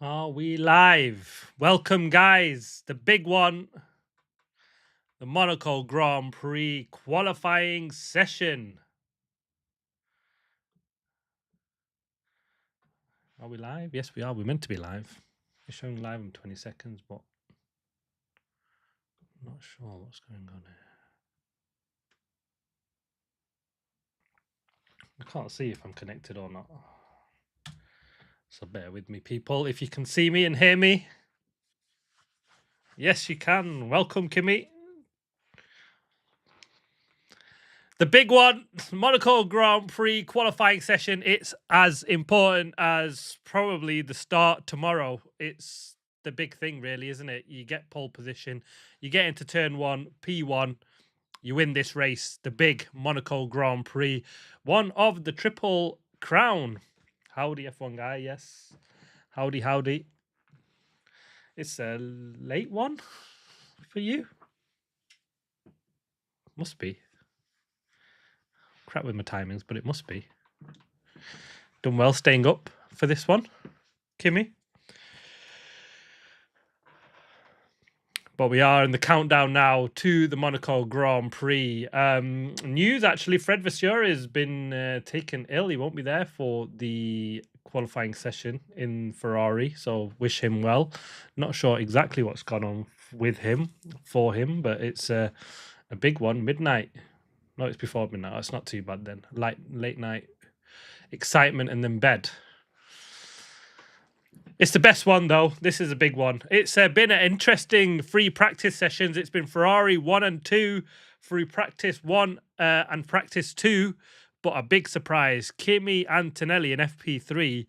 Are we live? Welcome, guys. The big one, the Monaco Grand Prix qualifying session. Are we live? Yes, we are. We're meant to be live. We're showing live in 20 seconds, but I'm not sure what's going on here. I can't see if I'm connected or not. So bear with me, people. If you can see me and hear me. Yes, you can. Welcome, Kimmy. The big one, Monaco Grand Prix qualifying session. It's as important as probably the start tomorrow. It's the big thing, really, isn't it? You get pole position, you get into turn one, P1, you win this race, the big Monaco Grand Prix, one of the Triple Crown. Howdy, F1 guy, yes. Howdy, howdy. It's a late one for you. Must be. Crap with my timings, but it must be. Done well staying up for this one, Kimmy. But we are in the countdown now to the Monaco Grand Prix. News, actually, Fred Vasseur has been taken ill. He won't be there for the qualifying session in Ferrari, so wish him well. Not sure exactly what's gone on with him, for him, but it's a big one, midnight. No, it's before midnight. It's not too bad then. Late night excitement and then bed. It's the best one, though. This is a big one. It's been an interesting free practice sessions. It's been Ferrari 1 and 2, free practice 1 and practice 2. But a big surprise, Kimi Antonelli in FP3.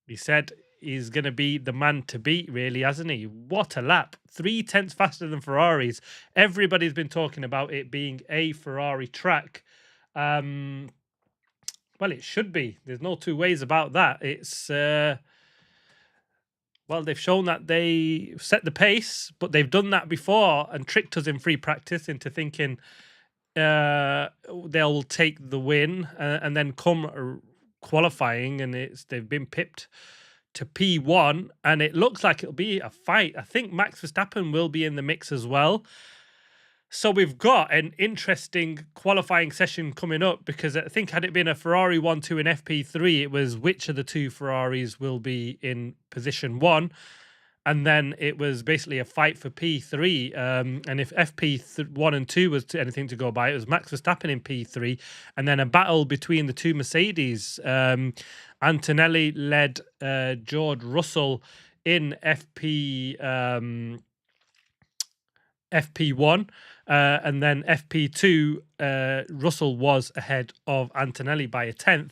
He said he's going to be the man to beat, really, hasn't he? What a lap. 3/10 faster than Ferraris. Everybody's been talking about it being a Ferrari track. Well, it should be. There's no two ways about that. It's... Well, they've shown that they set the pace, but they've done that before and tricked us in free practice into thinking they'll take the win and then come qualifying, and they've been pipped to P1, and it looks like it'll be a fight. I think Max Verstappen will be in the mix as well. So we've got an interesting qualifying session coming up, because I think had it been a Ferrari 1-2 in FP3, it was which of the two Ferraris will be in position 1. And then it was basically a fight for P3. And if FP1 and 2 was anything to go by, it was Max Verstappen in P3, and then a battle between the two Mercedes. Antonelli led George Russell in FP1, and then FP2, Russell was ahead of Antonelli by a 10th,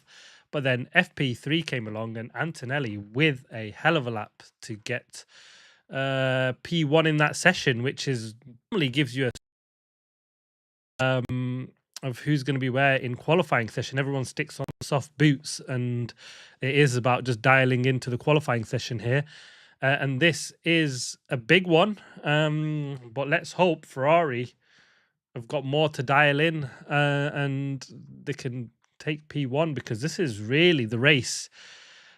but then FP3 came along and Antonelli with a hell of a lap to get P1 in that session, which is normally gives you a of who's going to be where in qualifying session. Everyone sticks on soft boots, and it is about just dialing into the qualifying session here. And this is a big one, but let's hope Ferrari have got more to dial in and they can take P1, because this is really the race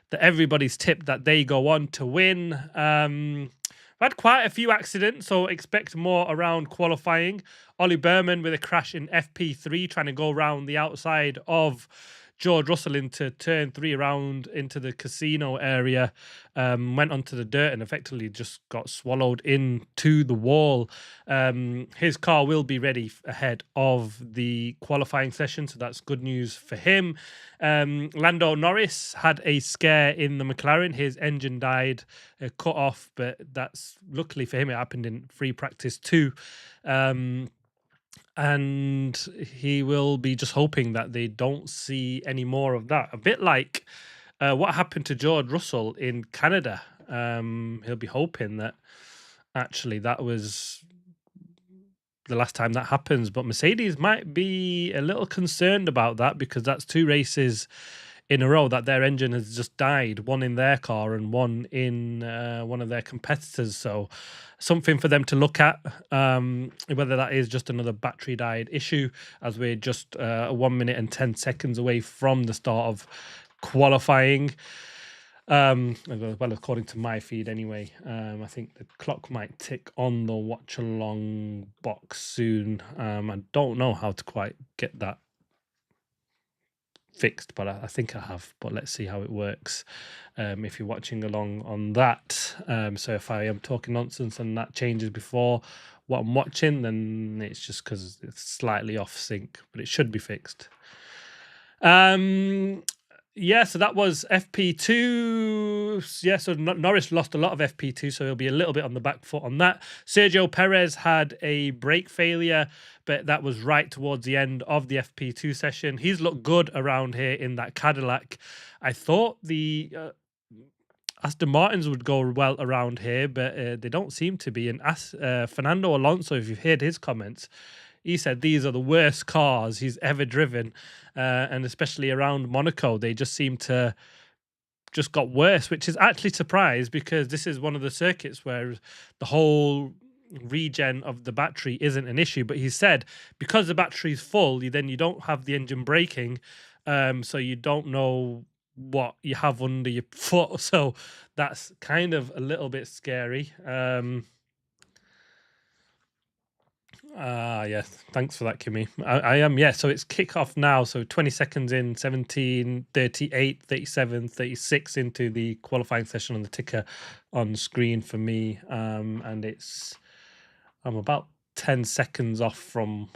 that everybody's tipped that they go on to win. I've had quite a few accidents, so expect more around qualifying. Ollie Berman with a crash in FP3, trying to go around the outside of George Russell into turn 3 around into the casino area, went onto the dirt and effectively just got swallowed into the wall. His car will be ready ahead of the qualifying session, so that's good news for him. Lando Norris had a scare in the McLaren. His engine died, cut off, but that's luckily for him, it happened in free practice 2. And he will be just hoping that they don't see any more of that. A bit like what happened to George Russell in Canada. He'll be hoping that actually that was the last time that happens. But Mercedes might be a little concerned about that, because that's 2 races in a row that their engine has just died, one in their car and one in one of their competitors. So something for them to look at, whether that is just another battery died issue, as we're just 1 minute and 10 seconds away from the start of qualifying. Well, according to my feed anyway. I think the clock might tick on the Watchalong box soon. I don't know how to quite get that fixed, but I think I have. But let's see how it works. If you're watching along on that, so if I am talking nonsense and that changes before what I'm watching, then it's just because it's slightly off sync, but it should be fixed. Yeah, so that was FP2. Yeah, so Norris lost a lot of FP2, so he'll be a little bit on the back foot on that. Sergio Perez had a brake failure, but that was right towards the end of the FP2 session. He's looked good around here in that Cadillac. I thought the Aston Martins would go well around here, but they don't seem to be. And Fernando Alonso, if you've heard his comments, he said these are the worst cars he's ever driven, and especially around Monaco, they just seem to just got worse, which is actually surprised because this is one of the circuits where the whole regen of the battery isn't an issue. But he said because the battery's full, you don't have the engine braking, so you don't know what you have under your foot. So that's kind of a little bit scary. Yes, thanks for that, Kimmy. I am, yeah, so it's kick-off now, so 20 seconds in, 17, 38, 37, 36 into the qualifying session on the ticker on screen for me, and I'm about 10 seconds off from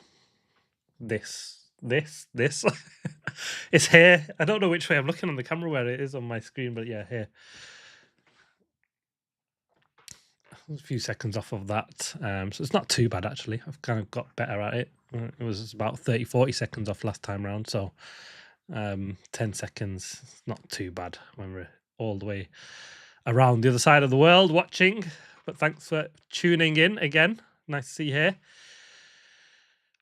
this. It's here. I don't know which way I'm looking on the camera where it is on my screen, but yeah, here. A few seconds off of that, so it's not too bad actually. I've kind of got better at it. It was about 30-40 seconds off last time round, so 10 seconds, it's not too bad when we're all the way around the other side of the world watching. But thanks for tuning in again. Nice to see you here.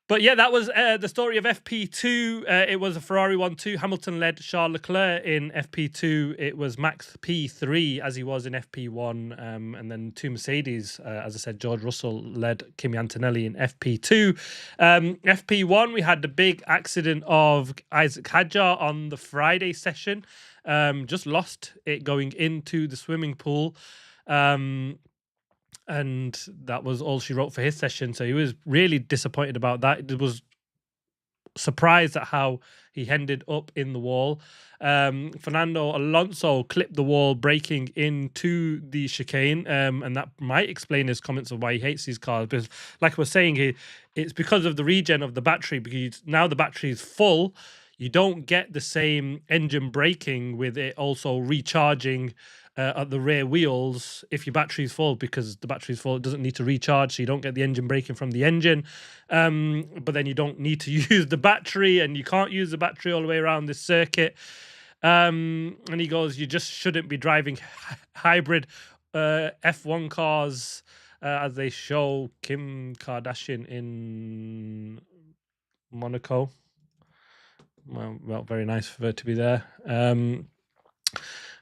But yeah, that was the story of FP2. It was a Ferrari 1-2. Hamilton led Charles Leclerc in FP2. It was Max P3 as he was in FP1. And then two Mercedes, as I said, George Russell led Kimi Antonelli in FP2. FP1, we had the big accident of Isaac Hadjar on the Friday session. Just lost it going into the swimming pool. And that was all she wrote for his session. So he was really disappointed about that. He was surprised at how he ended up in the wall. Fernando Alonso clipped the wall, breaking into the chicane, and that might explain his comments of why he hates these cars. Because, like I was saying, it's because of the regen of the battery. Because now the battery is full, you don't get the same engine braking with it also recharging at the rear wheels if your battery's full, because the battery's full, it doesn't need to recharge, so you don't get the engine braking from the engine. But then you don't need to use the battery, and you can't use the battery all the way around this circuit. And he goes, you just shouldn't be driving hybrid F1 cars as they show Kim Kardashian in Monaco. Well, very nice for her to be there.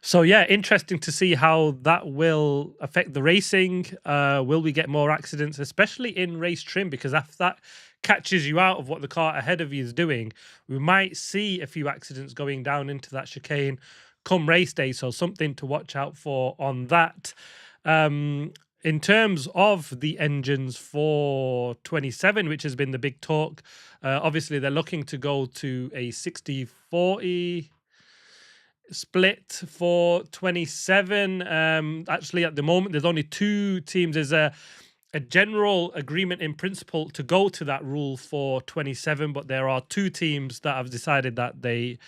So yeah, interesting to see how that will affect the racing. Will we get more accidents, especially in race trim? Because if that catches you out of what the car ahead of you is doing, we might see a few accidents going down into that chicane come race day. So something to watch out for on that. In terms of the engines for 27, which has been the big talk, obviously they're looking to go to a 60-40 split for 27. Actually, at the moment, there's only two teams. There's a general agreement in principle to go to that rule for 27, but there are two teams that have decided that they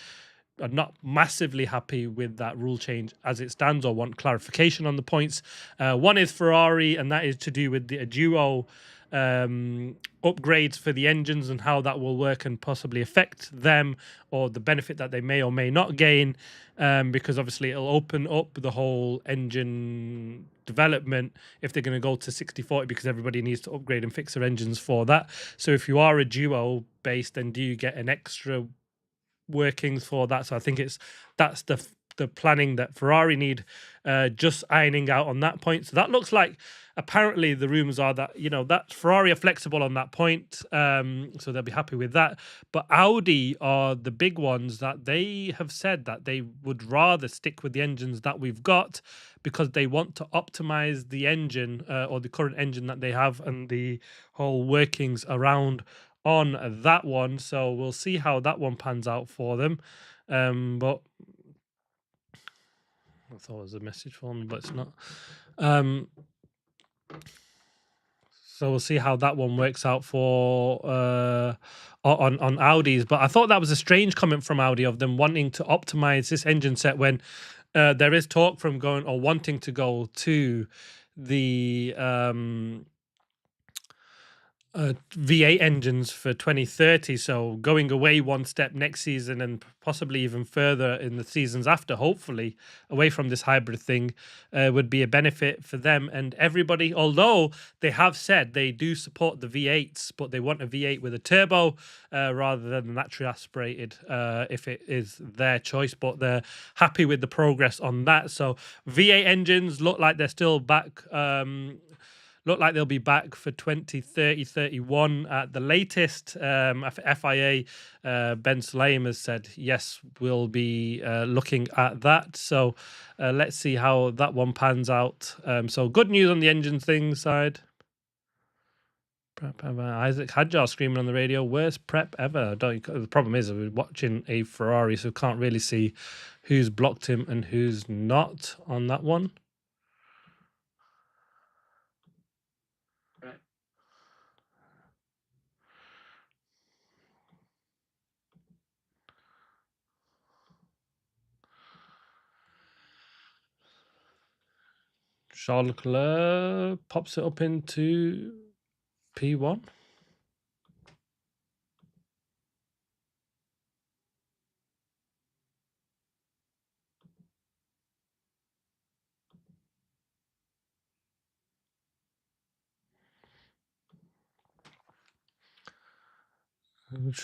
are not massively happy with that rule change as it stands, or want clarification on the points. One is Ferrari, and that is to do with the duo upgrades for the engines and how that will work and possibly affect them, or the benefit that they may or may not gain, because obviously it'll open up the whole engine development if they're going to go to 60-40, because everybody needs to upgrade and fix their engines for that. So if you are a duo based, then do you get an extra workings for that? So I think that's the the planning that Ferrari need, just ironing out on that point. So that looks like, apparently the rumors are that, you know, that Ferrari are flexible on that point, so they'll be happy with that. But Audi are the big ones that they have said that they would rather stick with the engines that we've got, because they want to optimize the engine, or the current engine that they have, and the whole workings around on that one. So we'll see how that one pans out for them. But I thought it was a message for me, but it's not. So we'll see how that one works out for on Audi's. But I thought that was a strange comment from Audi of them wanting to optimize this engine set when there is talk from going or wanting to go to the V8 engines for 2030. So going away one step next season and possibly even further in the seasons after, hopefully, away from this hybrid thing, would be a benefit for them and everybody. Although they have said they do support the V8s, but they want a V8 with a turbo rather than naturally aspirated, if it is their choice. But they're happy with the progress on that. So V8 engines look like they're still back. Look like they'll be back for 2030, 31 at the latest. FIA, Ben Sulayem has said, yes, we'll be looking at that. So let's see how that one pans out. So good news on the engine thing side. Prep ever. Isaac Hadjar screaming on the radio, worst prep ever. The problem is we're watching a Ferrari, so can't really see who's blocked him and who's not on that one. Charles Leclerc pops it up into P1.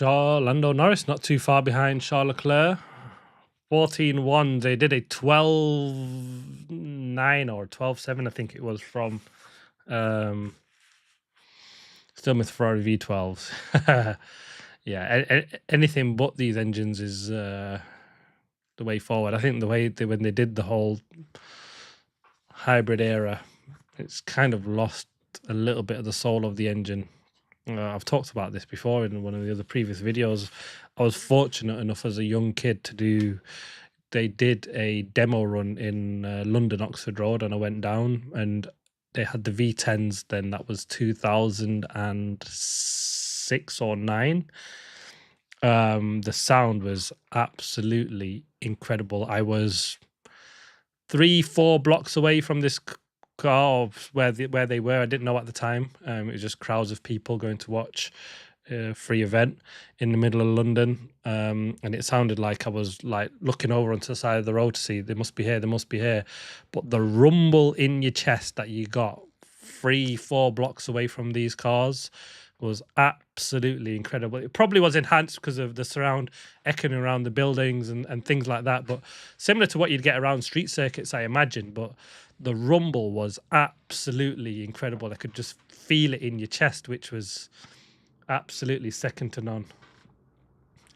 Lando Norris not too far behind Charles Leclerc. 14-1. They did a 12-9 or 12-7, I think it was, from still with Ferrari V12s. Yeah, anything but these engines is the way forward. I think the way when they did the whole hybrid era, it's kind of lost a little bit of the soul of the engine. I've talked about this before in one of the other previous videos. I was fortunate enough as a young kid to do. They did a demo run in London Oxford Road, and I went down, and they had the V10s. Then that was 2006 or 9. The sound was absolutely incredible. I was 3-4 blocks away from this car where they were. I didn't know at the time. It was just crowds of people going to watch a free event in the middle of London, and it sounded like I was like looking over onto the side of the road to see they must be here, but the rumble in your chest that you got 3-4 blocks away from these cars was absolutely incredible. It probably was enhanced because of the surround echoing around the buildings and things like that, but similar to what you'd get around street circuits, I imagine. But the rumble was absolutely incredible. I could just feel it in your chest, which was absolutely second to none.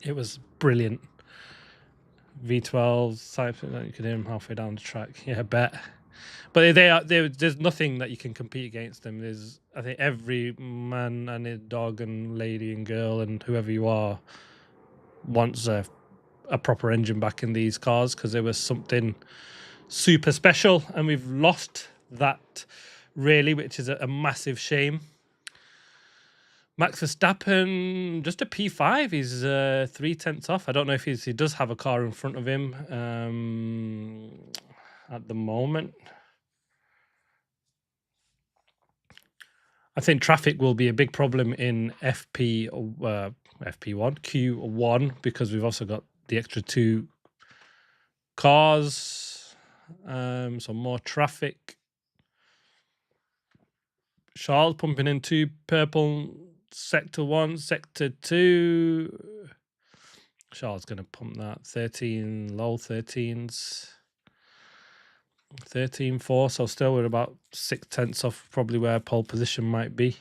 It was brilliant. V12, you could hear them halfway down the track. Yeah, bet. But there's nothing that you can compete against them. There's, I think, every man and his dog and lady and girl and whoever you are wants a proper engine back in these cars, because there was something super special, and we've lost that really, which is a massive shame. Max Verstappen, just a P5. He's 3/10 off. I don't know if he does have a car in front of him at the moment. I think traffic will be a big problem in FP1, Q1, because we've also got the extra 2 cars. So more traffic. Charles pumping into purple sector 1, sector 2. Charles going to pump that 13, low 13s, 13.4. So still we're about 6/10 off probably where pole position might be.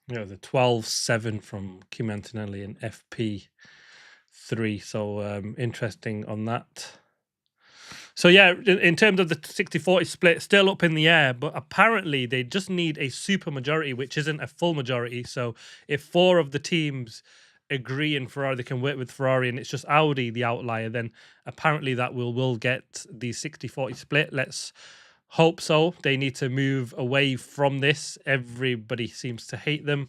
Yeah, the 12.7 from Kim Antonelli and FP3. So interesting on that. So yeah, in terms of the 60-40 split, still up in the air, but apparently they just need a super majority, which isn't a full majority. So if 4 of the teams agree in Ferrari, they can work with Ferrari, and it's just Audi the outlier, then apparently that will get the 60-40 split. Let's hope so. They need to move away from this. Everybody seems to hate them,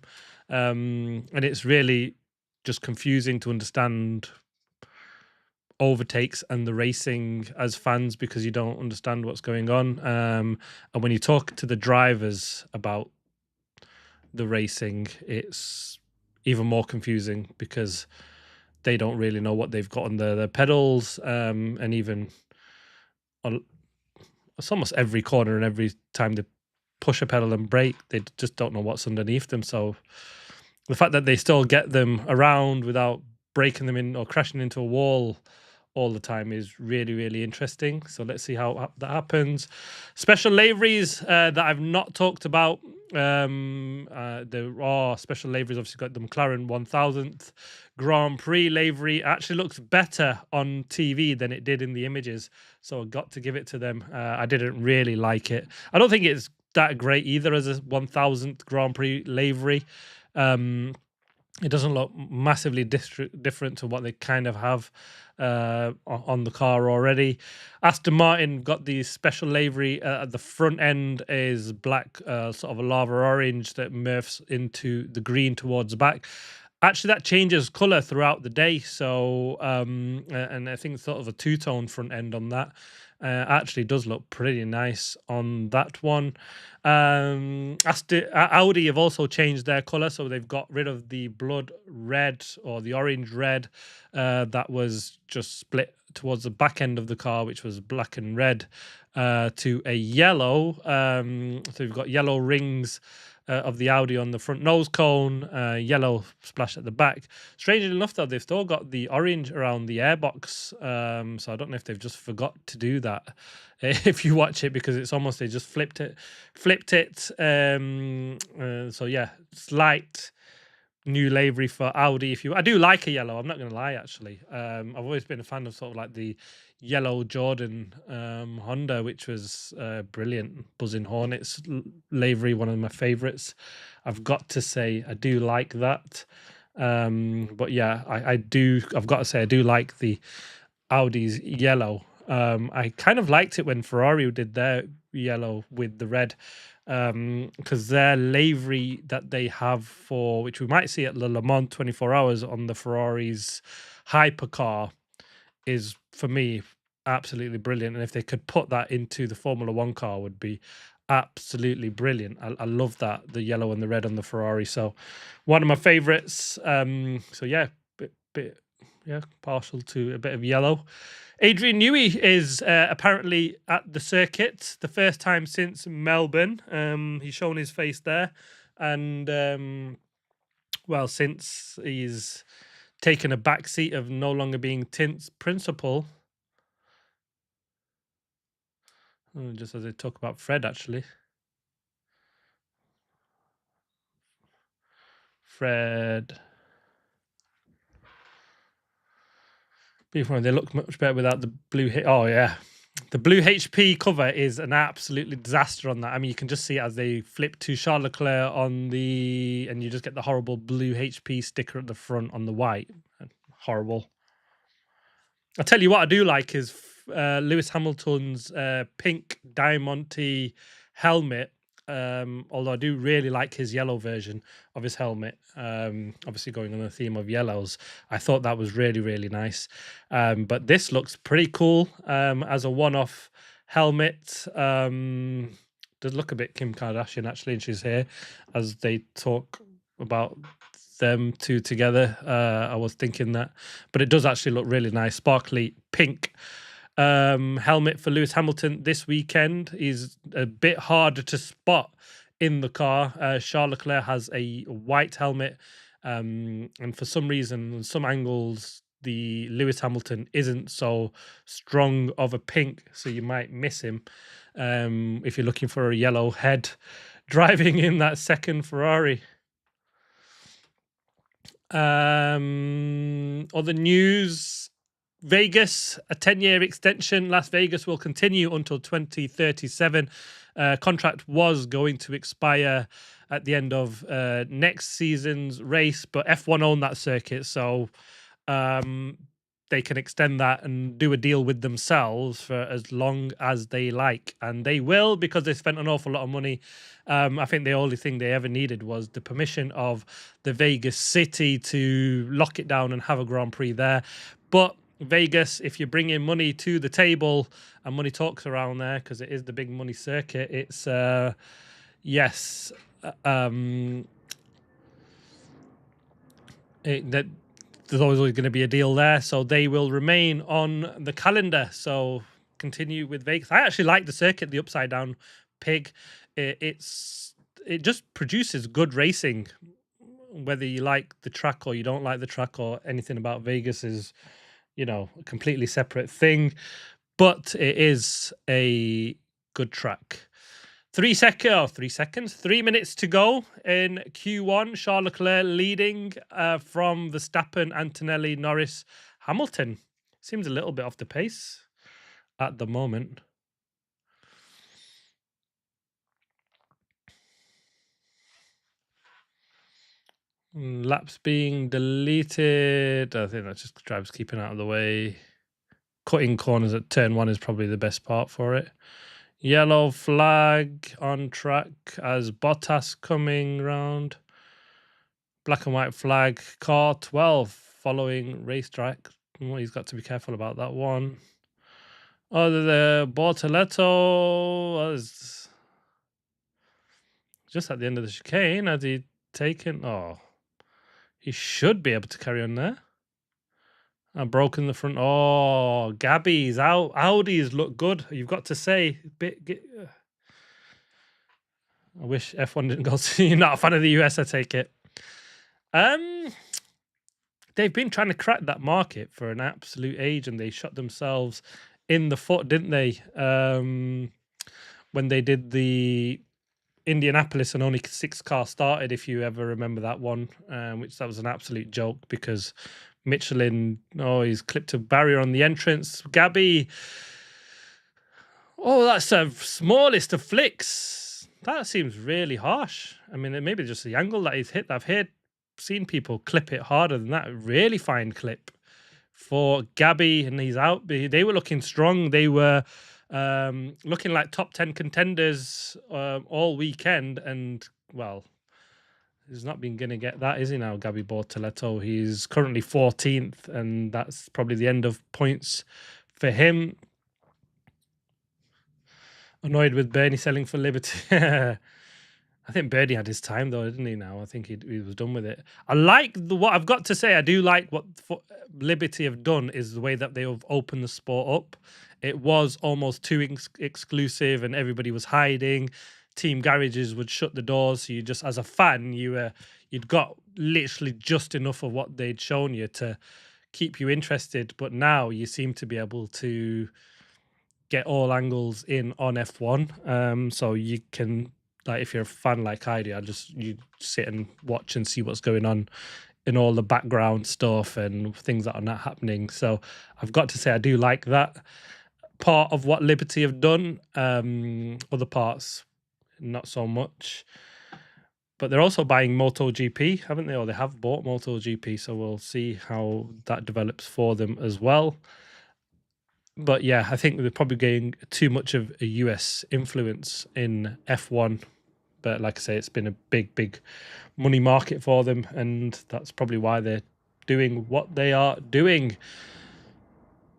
and it's really just confusing to understand overtakes and the racing as fans because you don't understand what's going on. And when you talk to the drivers about the racing, it's even more confusing because they don't really know what they've got on their pedals. And even on it's almost every corner and every time they push a pedal and brake, they just don't know what's underneath them. So the fact that they still get them around without breaking them in or crashing into a wall all the time is really, really interesting. So let's see how that happens. Special liveries that I've not talked about. There are special liveries. Obviously, got the McLaren 1000th Grand Prix livery. It actually looks better on TV than it did in the images. So I got to give it to them. I didn't really like it. I don't think it's that great either as a 1000th Grand Prix livery. It doesn't look massively different to what they kind of have on the car already. Aston Martin got the special livery at the front end is black, sort of a lava orange that morphs into the green towards the back. Actually, that changes colour throughout the day. So, and I think sort of a two-tone front end on that. Actually does look pretty nice on that one. Audi have also changed their colour, so they've got rid of the blood red or the orange red that was just split towards the back end of the car, which was black and red, to a yellow. So we've got yellow rings of the Audi on the front nose cone, yellow splash at the back. Strangely enough, though, they've still got the orange around the airbox. So I don't know if they've just forgot to do that. If you watch it, because it's almost they just flipped it. So yeah, slight new livery for Audi. I do like a yellow. I'm not going to lie. Actually, I've always been a fan of sort of like the yellow Jordan Honda, which was brilliant. Buzzing Hornets livery, one of my favorites. I've got to say I do like that. But yeah, I've got to say I do like the Audi's yellow. I kind of liked it when Ferrari did their yellow with the red, because their livery that they have for, which we might see at Le Mans 24 Hours on the Ferrari's hypercar, is for me absolutely brilliant. And if they could put that into the Formula One car, would be absolutely brilliant. I love that, the yellow and the red on the Ferrari. So one of my favorites. So yeah, bit partial to a bit of yellow. Adrian Newey is apparently at the circuit, the first time since Melbourne. He's shown his face there. And, well, since he's taken a back seat of no longer being Tint's principal, just as they talk about Fred, actually. Fred. They look much better without the blue hit. Oh, yeah. The blue HP cover is an absolutely disaster on that. I mean, you can just see it as they flip to Charles Leclerc on the, and you just get the horrible blue HP sticker at the front on the white. Horrible. I'll tell you what I do like is Lewis Hamilton's pink Diamante helmet. Although I do really like his yellow version of his helmet. Obviously going on the theme of yellows, I thought that was really, really nice. But this looks pretty cool as a one-off helmet. Does look a bit Kim Kardashian actually, and she's here as they talk about them two together. I was thinking that, but it does actually look really nice. Sparkly pink helmet for Lewis Hamilton this weekend is a bit harder to spot in the car. Charles Leclerc has a white helmet, and for some reason, some angles, the Lewis Hamilton isn't so strong of a pink, so you might miss him if you're looking for a yellow head driving in that second Ferrari. Other news: Vegas, a 10-year extension. Las Vegas will continue until 2037. Contract was going to expire at the end of next season's race, but F1 own that circuit, so they can extend that and do a deal with themselves for as long as they like, and they will, because they spent an awful lot of money. I think the only thing they ever needed was the permission of the Vegas city to lock it down and have a Grand Prix there. But Vegas, if you bring in money to the table, and money talks around there because it is the big money circuit, it's yes, there's always going to be a deal there, so they will remain on the calendar. So continue with Vegas. I actually like the circuit, the upside down pig. It just produces good racing, whether you like the track or you don't like the track or anything about Vegas is, a completely separate thing, but it is a good track. 3 minutes to go in Q1. Charles Leclerc leading from Verstappen, Antonelli, Norris, Hamilton. Seems a little bit off the pace at the moment. Laps being deleted. I think that's just drivers keeping out of the way. Cutting corners at turn 1 is probably the best part for it. Yellow flag on track as Bottas coming round. Black and white flag, car 12 following racetrack. Well, he's got to be careful about that one. Oh, the Bortoletto was just at the end of the chicane. Has he taken? Oh, he should be able to carry on there. I've broken the front. Oh, Gabby's out. Audi's look good. You've got to say. I wish F1 didn't go to. You're not a fan of the US, I take it. They've been trying to crack that market for an absolute age, and they shot themselves in the foot, didn't they? When they did the Indianapolis and only 6 cars started, if you ever remember that one, which that was an absolute joke because Michelin, he's clipped a barrier on the entrance. Gabby, that's the smallest of flicks. That seems really harsh. I mean, it may be just the angle that he's hit. I've seen people clip it harder than that. Really fine clip for Gabby, and he's out. They were looking strong. They were looking like top 10 contenders all weekend, and well, he's not been going to get that, is he now, Gabby Bortoletto? He's currently 14th, and that's probably the end of points for him. Annoyed with Bernie selling for Liberty. I think Bernie had his time, though, didn't he, now? I think he was done with it. I like what I've got to say. I do like what Liberty have done is the way that they have opened the sport up. It was almost too exclusive and everybody was hiding. Team garages would shut the doors. So you just, as a fan, you'd got literally just enough of what they'd shown you to keep you interested. But now you seem to be able to get all angles in on F1. So you can, like, if you're a fan like I do, you sit and watch and see what's going on in all the background stuff and things that are not happening. So I've got to say I do like that part of what Liberty have done. Other parts, not so much. But they're also buying MotoGP, haven't they? Or they have bought MotoGP, so we'll see how that develops for them as well. But yeah, I think they're probably getting too much of a US influence in F1. But like I say, it's been a big money market for them, and that's probably why they're doing what they are doing.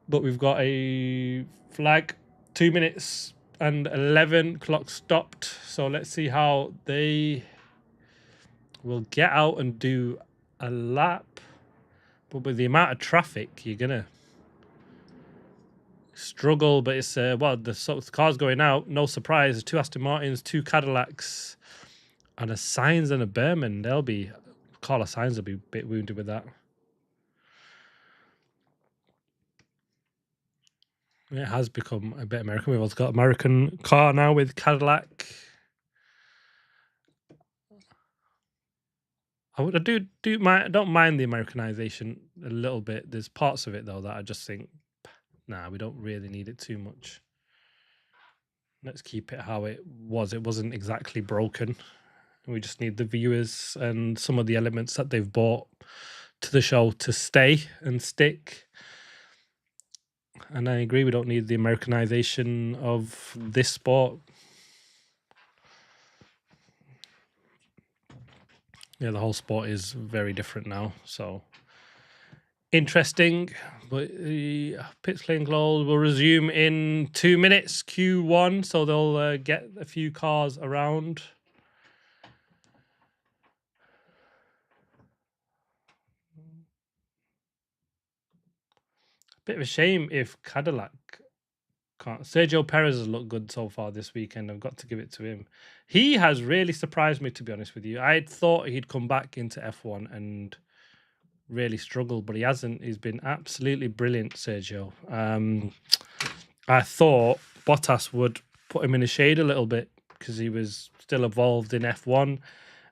But we've got a flag, 2 minutes and 11, clock stopped. So let's see how they will get out and do a lap. But with the amount of traffic, you're going to struggle. But it's, the car's going out. No surprise. 2 Aston Martins, 2 Cadillacs. And a Sainz and a Berman, Carlos Sainz will be a bit wounded with that. It has become a bit American. We've also got American car now with Cadillac. I don't mind the Americanization a little bit. There's parts of it though that I just think, nah, we don't really need it too much. Let's keep it how it was. It wasn't exactly broken. We just need the viewers and some of the elements that they've brought to the show to stay and stick. And I agree, we don't need the Americanization of this sport. Yeah, the whole sport is very different now. So interesting. But pits lane close will resume in 2 minutes, Q1. So they'll get a few cars around. Bit of a shame if Cadillac can't. Sergio Perez has looked good so far this weekend. I've got to give it to him. He has really surprised me, to be honest with you. I thought he'd come back into F1 and really struggle, but he hasn't. He's been absolutely brilliant, Sergio. I thought Bottas would put him in the shade a little bit because he was still involved in F1.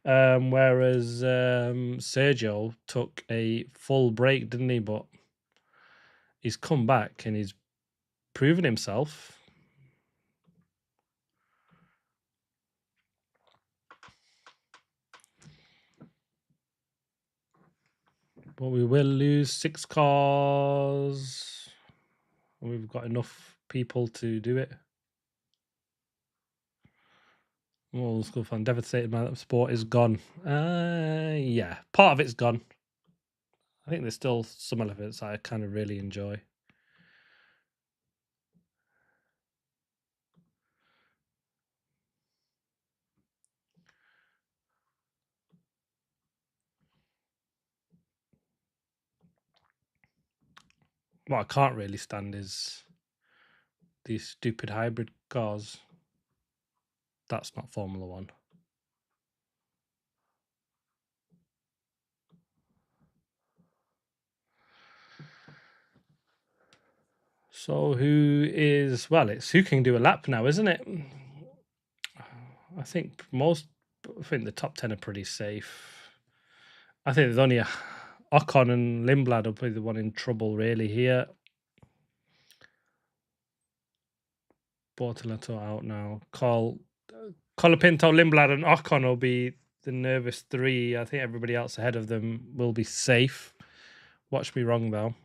Whereas Sergio took a full break, didn't he? But he's come back and he's proven himself. But we will lose 6 cars. We've got enough people to do it. Oh, school fan devastated by that sport is gone. Yeah, part of it's gone. I think there's still some elements I kind of really enjoy. What I can't really stand is these stupid hybrid cars. That's not Formula One. So it's who can do a lap now, isn't it? I think the top 10 are pretty safe. I think there's only Ocon and Lindblad will be the one in trouble really here. Bortoletto out now. Colapinto, Lindblad, and Ocon will be the nervous 3. I think everybody else ahead of them will be safe. Watch me wrong though.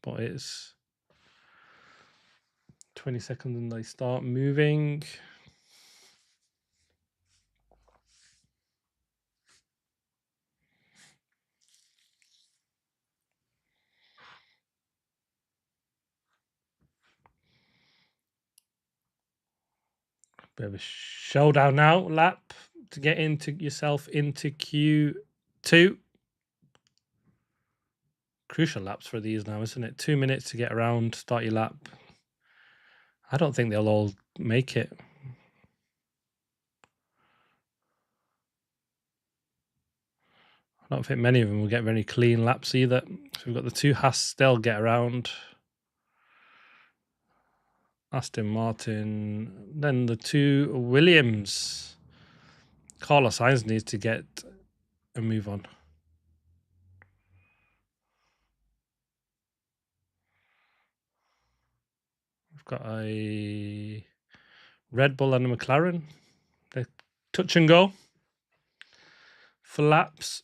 But it's 20 seconds and they start moving. Bit of a showdown now, lap to get yourself into Q2. Crucial laps for these now, isn't it? 2 minutes to get around, start your lap. I don't think they'll all make it. I don't think many of them will get very clean laps either. So we've got the 2 Haas, they'll get around. Aston Martin, then the 2 Williams. Carlos Sainz needs to get a move on. We've got a Red Bull and a McLaren. They touch and go for laps.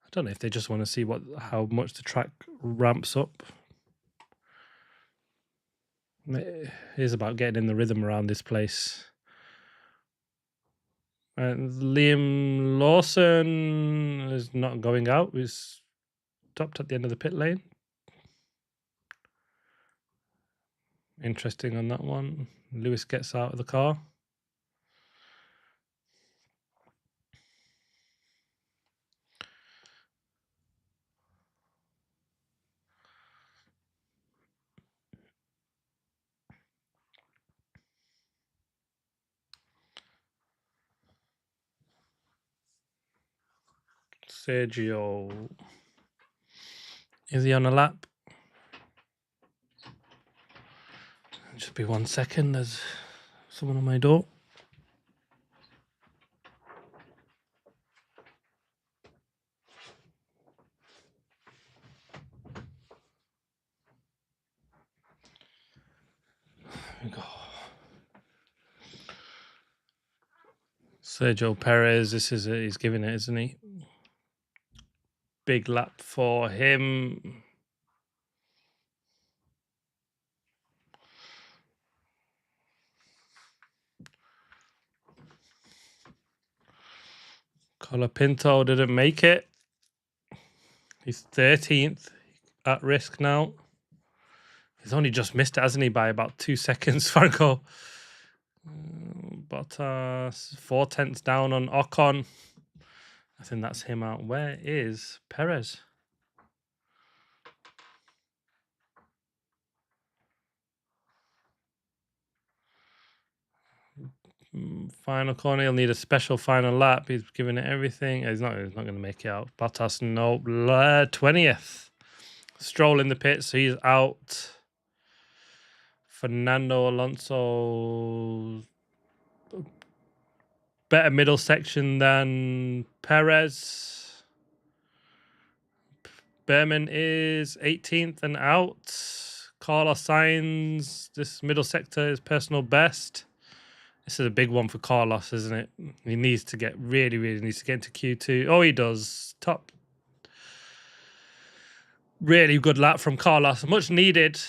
I don't know if they just want to see how much the track ramps up. It is about getting in the rhythm around this place. And Liam Lawson is not going out. He's stopped at the end of the pit lane. Interesting on that one. Lewis gets out of the car. Sergio. Is he on a lap? Just be 1 second. There's someone on my door. There we go. Sergio Perez. This is it. He's giving it, isn't he? Big lap for him. Colapinto didn't make it. He's 13th at risk now. He's only just missed it, hasn't he, by about 2 seconds, Franco. Bottas, 4/10 down on Ocon. I think that's him out. Where is Perez? Final corner, he'll need a special final lap. He's giving it everything. He's not going to make it out. Bottas, no, 20th. Stroll in the pits, he's out. Fernando Alonso, better middle section than Perez. Berman is 18th and out. Carlos Sainz, this middle sector is personal best. This is a big one for Carlos, isn't it? He needs to get really needs to get into Q2. Oh, he does. Top. Really good lap from Carlos. Much needed.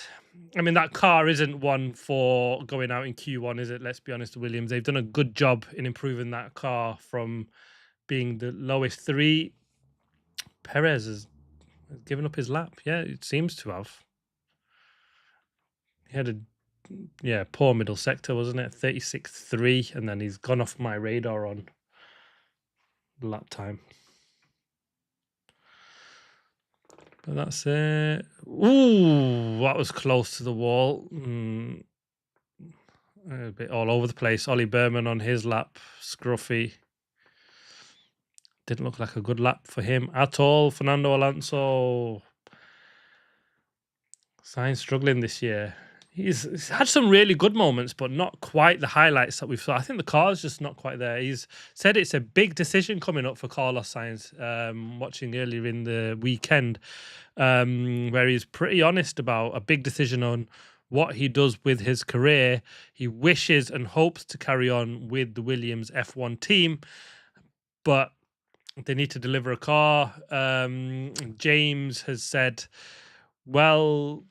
I mean, that car isn't one for going out in Q1, is it? Let's be honest, Williams. They've done a good job in improving that car from being the lowest 3. Perez has given up his lap. Yeah, it seems to have. He had a poor middle sector, wasn't it? 36.3, and then he's gone off my radar on lap time. But that's it. Ooh, that was close to the wall. A bit all over the place. Ollie Berman on his lap. Scruffy. Didn't look like a good lap for him at all. Fernando Alonso. Sainz struggling this year. He's had some really good moments, but not quite the highlights that we've saw. I think the car's just not quite there. He's said it's a big decision coming up for Carlos Sainz. Watching earlier in the weekend, where he's pretty honest about a big decision on what he does with his career. He wishes and hopes to carry on with the Williams F1 team, but they need to deliver a car. James has said, well,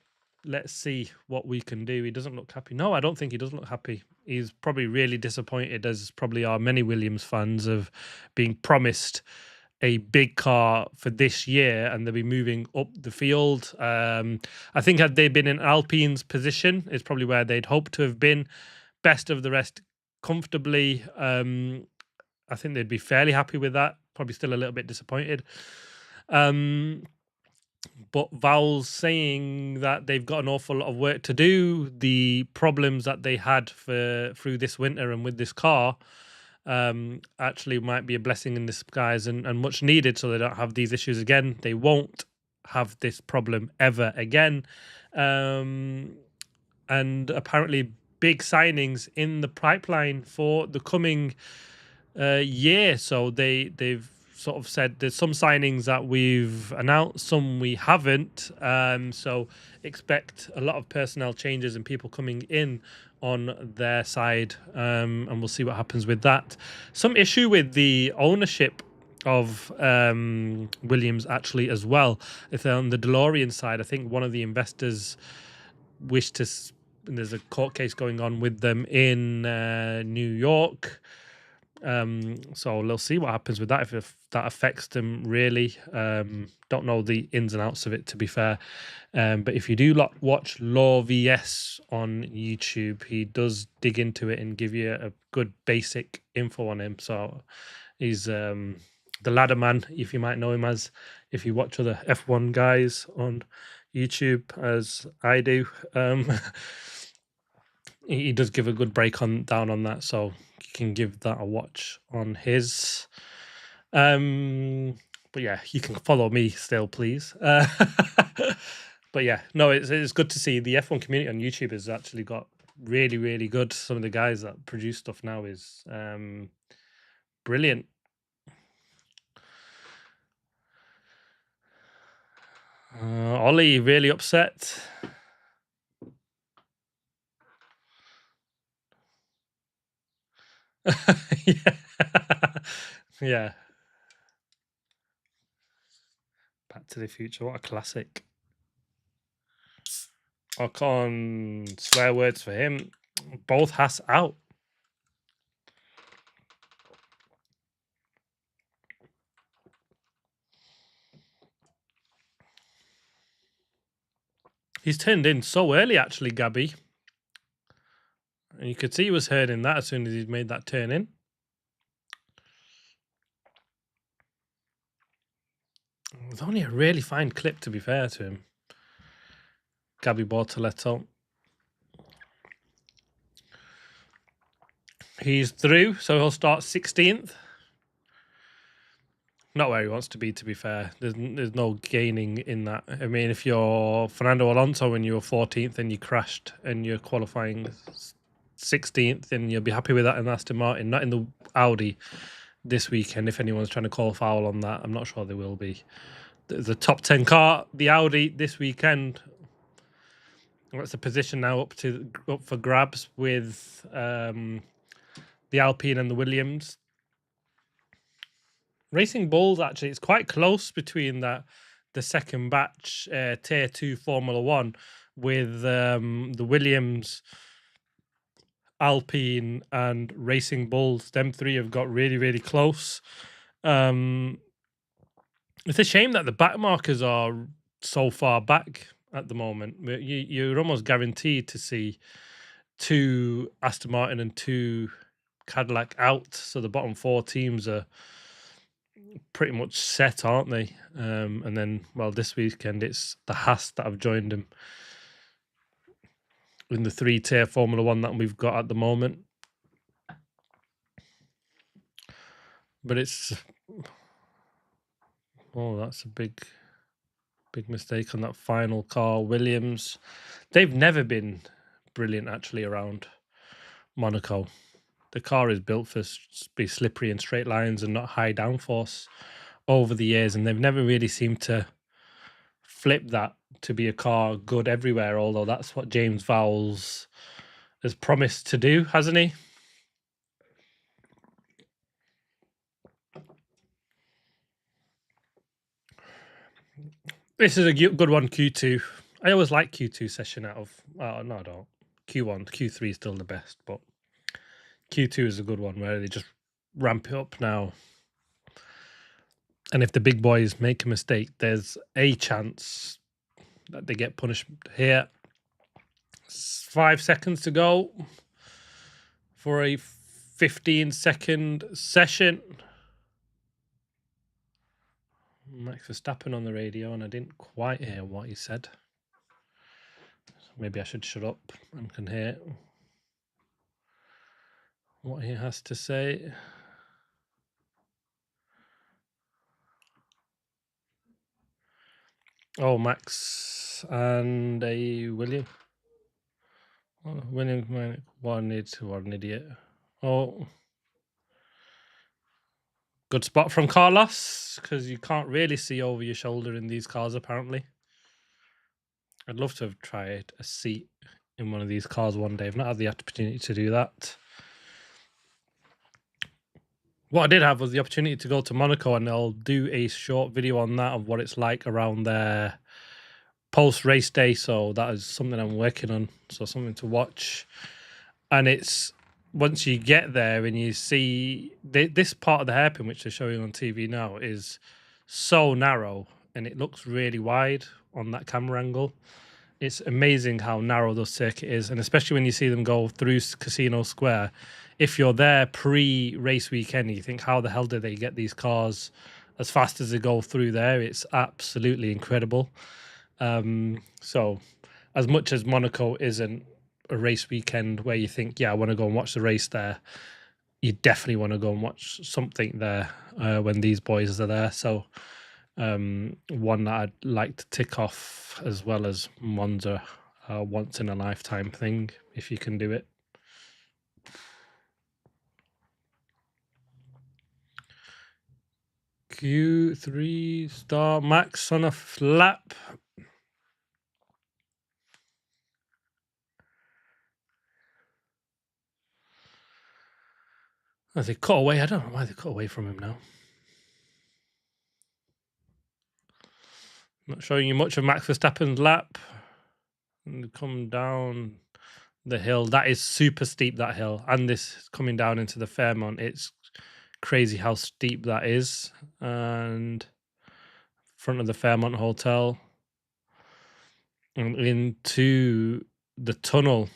let's see what we can do. He doesn't look happy. No, I don't think he does look happy. He's probably really disappointed, as probably are many Williams fans, of being promised a big car for this year and they'll be moving up the field. I think had they been in Alpine's position, is probably where they'd hoped to have been. Best of the rest comfortably. I think they'd be fairly happy with that. Probably still a little bit disappointed. But Val's saying that they've got an awful lot of work to do. The problems that they had through this winter and with this car actually might be a blessing in disguise and much needed, so they don't have these issues again. They won't have this problem ever again. And apparently big signings in the pipeline for the coming year. So they've sort of said there's some signings that we've announced, some we haven't. So expect a lot of personnel changes and people coming in on their side, and we'll see what happens with that. Some issue with the ownership of Williams actually as well. If they're on the DeLorean side, I think one of the investors wished to. There's a court case going on with them in New York. So we'll see what happens with that, if that affects them really. Don't know the ins and outs of it, to be fair. But if you do watch Law VS on YouTube, he does dig into it and give you a good basic info on him. So he's the ladder man, if you might know him as, if you watch other F1 guys on YouTube, as I do. He does give a good break down on that, so you can give that a watch on his. But yeah, you can follow me still, please. But yeah, no, it's good to see the F1 community on YouTube has actually got really, really good. Some of the guys that produce stuff now is brilliant. Ollie really upset. Yeah. Yeah. Back to the Future, what a classic. Ocon, swear words for him. Both Haas out. He's turned in so early, actually, Gabby. And you could see he was hurting that as soon as he'd made that turn in. It was only a really fine clip, to be fair to him. Gabby Bortoletto. He's through, so he'll start 16th. Not where he wants to be fair. There's no gaining in that. I mean, if you're Fernando Alonso and you were 14th and you crashed and you're qualifying 16th, then you'll be happy with that in Aston Martin, not in the Audi this weekend. If anyone's trying to call foul on that, I'm not sure they will be. The top 10 car, the Audi this weekend. That's the position now up for grabs with the Alpine and the Williams. Racing Bulls, actually, it's quite close between the second batch Tier 2 Formula 1 with the Williams, Alpine, and Racing Bulls. Them three have got really, really close. It's a shame that the back markers are so far back at the moment. You're almost guaranteed to see 2 Aston Martin and 2 Cadillac out. So the bottom 4 teams are pretty much set, aren't they? And then, well, this weekend it's the Haas that have joined them in the 3-tier Formula 1 that we've got at the moment. But it's... Oh, that's a big mistake on that final car. Williams, they've never been brilliant, actually, around Monaco. The car is built for be slippery in straight lines and not high downforce over the years, and they've never really seemed to flip that to be a car good everywhere, although that's what James Vowles has promised to do, hasn't he? This is a good one, Q2. I always like Q2 session out of... no, I don't. Q1, Q3 is still the best, but Q2 is a good one where they just ramp it up now. And if the big boys make a mistake, there's a chance that they get punished here. 5 seconds to go for a 15-second session. Max Verstappen on the radio, and I didn't quite hear what he said. Maybe I should shut up and can hear what he has to say. Oh, Max and a William. Oh, William, what an idiot. Oh, good spot from Carlos, because you can't really see over your shoulder in these cars, apparently. I'd love to have tried a seat in one of these cars one day. I've not had the opportunity to do that. What I did have was the opportunity to go to Monaco, and I'll do a short video on that of what it's like around their post-race day. So that is something I'm working on. So something to watch. And it's once you get there and you see this part of the hairpin, which they're showing on TV now, is so narrow and it looks really wide on that camera angle. It's amazing how narrow the circuit is, and especially when you see them go through Casino Square. If you're there pre-race weekend, you think, how the hell do they get these cars as fast as they go through there? It's absolutely incredible. So as much as Monaco isn't a race weekend where you think, yeah, I want to go and watch the race there, you definitely want to go and watch something there when these boys are there. So One that I'd like to tick off, as well as Monza, once in a lifetime thing, if you can do it. Q3 star Max on a lap. As they cut away, I don't know why they cut away from him now. Not showing you much of Max Verstappen's lap. And come down the hill. That is super steep, that hill. And this coming down into the Fairmont. It's crazy how steep that is. And front of the Fairmont Hotel. And into the tunnel.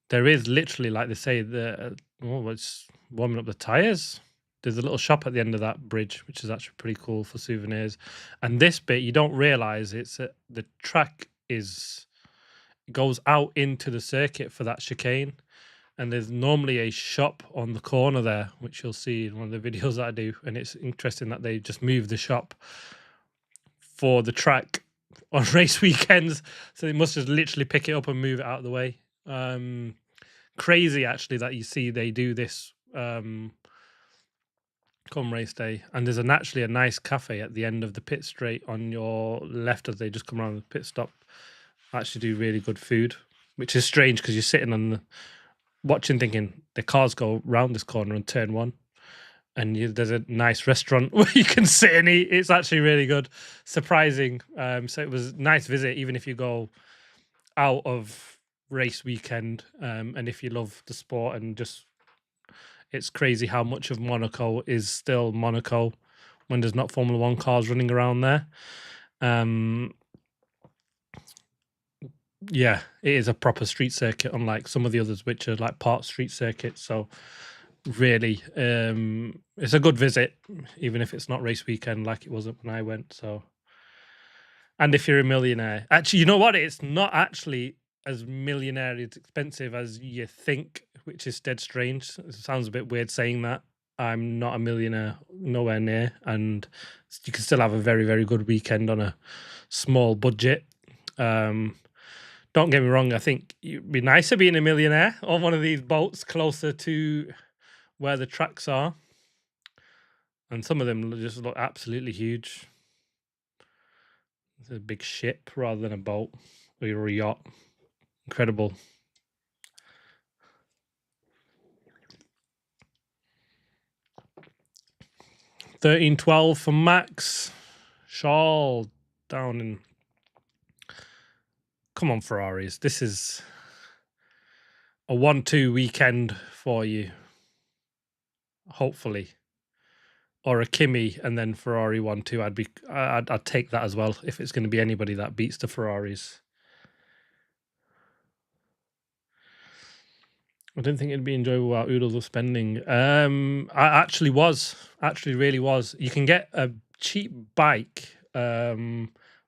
There is literally, like they say, it's warming up the tires. There's a little shop at the end of that bridge, which is actually pretty cool for souvenirs. And this bit, you don't realize the track goes out into the circuit for that chicane. And there's normally a shop on the corner there, which you'll see in one of the videos that I do. And it's interesting that they just moved the shop for the track on race weekends. So they must just literally pick it up and move it out of the way. Crazy actually that you see they do this come race day. And there's actually a nice cafe at the end of the pit straight on your left as they just come around the pit stop. Actually do really good food, which is strange because you're sitting on watching thinking the cars go round this corner on turn one, and there's a nice restaurant where you can sit and eat. It's actually really good, surprising. So it was a nice visit, even if you go out of race weekend, and if you love the sport. And just, it's crazy how much of Monaco is still Monaco when there's not Formula One cars running around there. Yeah, it is a proper street circuit, unlike some of the others, which are like part street circuits. So really, it's a good visit, even if it's not race weekend like it wasn't when I went. So, and if you're a millionaire, actually, you know what? It's not actually as millionaire, it's expensive as you think, which is dead strange. It sounds a bit weird saying that. I'm not a millionaire, nowhere near, and you can still have a very, very good weekend on a small budget. Don't get me wrong, I think it'd be nicer being a millionaire on one of these boats closer to where the tracks are. And some of them just look absolutely huge. It's a big ship rather than a boat or a yacht. Incredible. $13.12 for Max. Charles down in. Come on, Ferraris. This is a 1-2 weekend for you. Hopefully. Or a Kimi and then Ferrari 1-2. I'd take that as well if it's going to be anybody that beats the Ferraris. I didn't think it'd be enjoyable while Oodles was spending. I actually really was. You can get a cheap bike,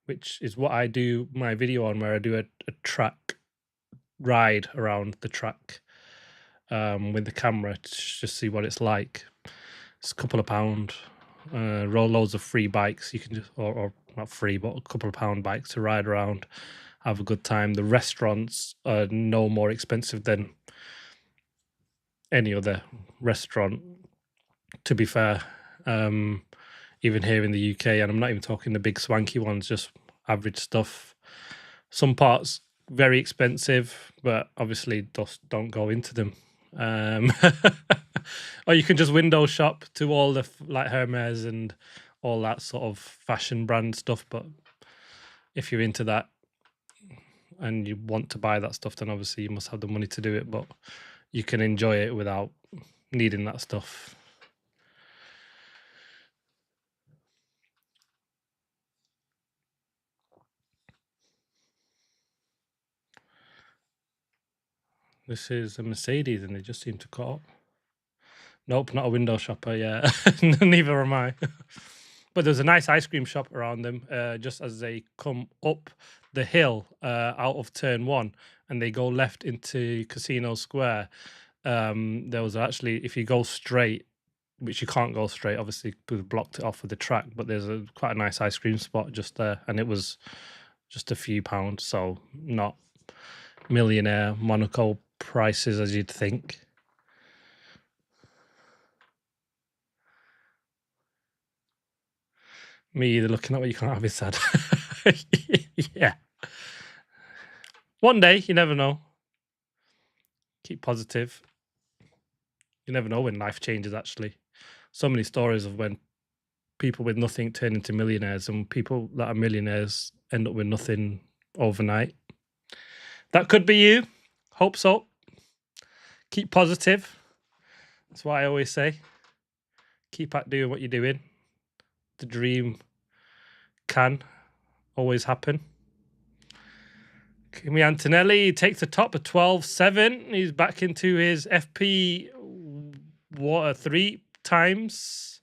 which is what I do my video on, where I do a track ride around the track with the camera to just see what it's like. It's a couple of pound. Roll loads of free bikes. You can just, or not free, but a couple of pound bikes to ride around, have a good time. The restaurants are no more expensive than any other restaurant, to be fair, even here in the UK. And I'm not even talking the big swanky ones, just average stuff. Some parts very expensive, but obviously just don't go into them. Or you can just window shop to all the like Hermes and all that sort of fashion brand stuff. But if you're into that and you want to buy that stuff, then obviously you must have the money to do it. But you can enjoy it without needing that stuff. This is a Mercedes and they just seem to cut up. Nope, not a window shopper, yeah. Neither am I. But there's a nice ice cream shop around them, just as they come up the hill out of turn one and they go left into Casino Square. There was actually, if you go straight, which you can't go straight. Obviously, we've blocked it off with the track, but there's quite a nice ice cream spot just there, and it was just a few pounds, so not millionaire Monaco prices as you'd think. Me either, looking at what you can't have is sad. Yeah. One day, you never know. Keep positive. You never know when life changes, actually. So many stories of when people with nothing turn into millionaires, and people that are millionaires end up with nothing overnight. That could be you. Hope so. Keep positive. That's what I always say. Keep at doing what you're doing. The dream can always happen. Kimi Antonelli takes the top of 12.7. He's back into his FP 3 times.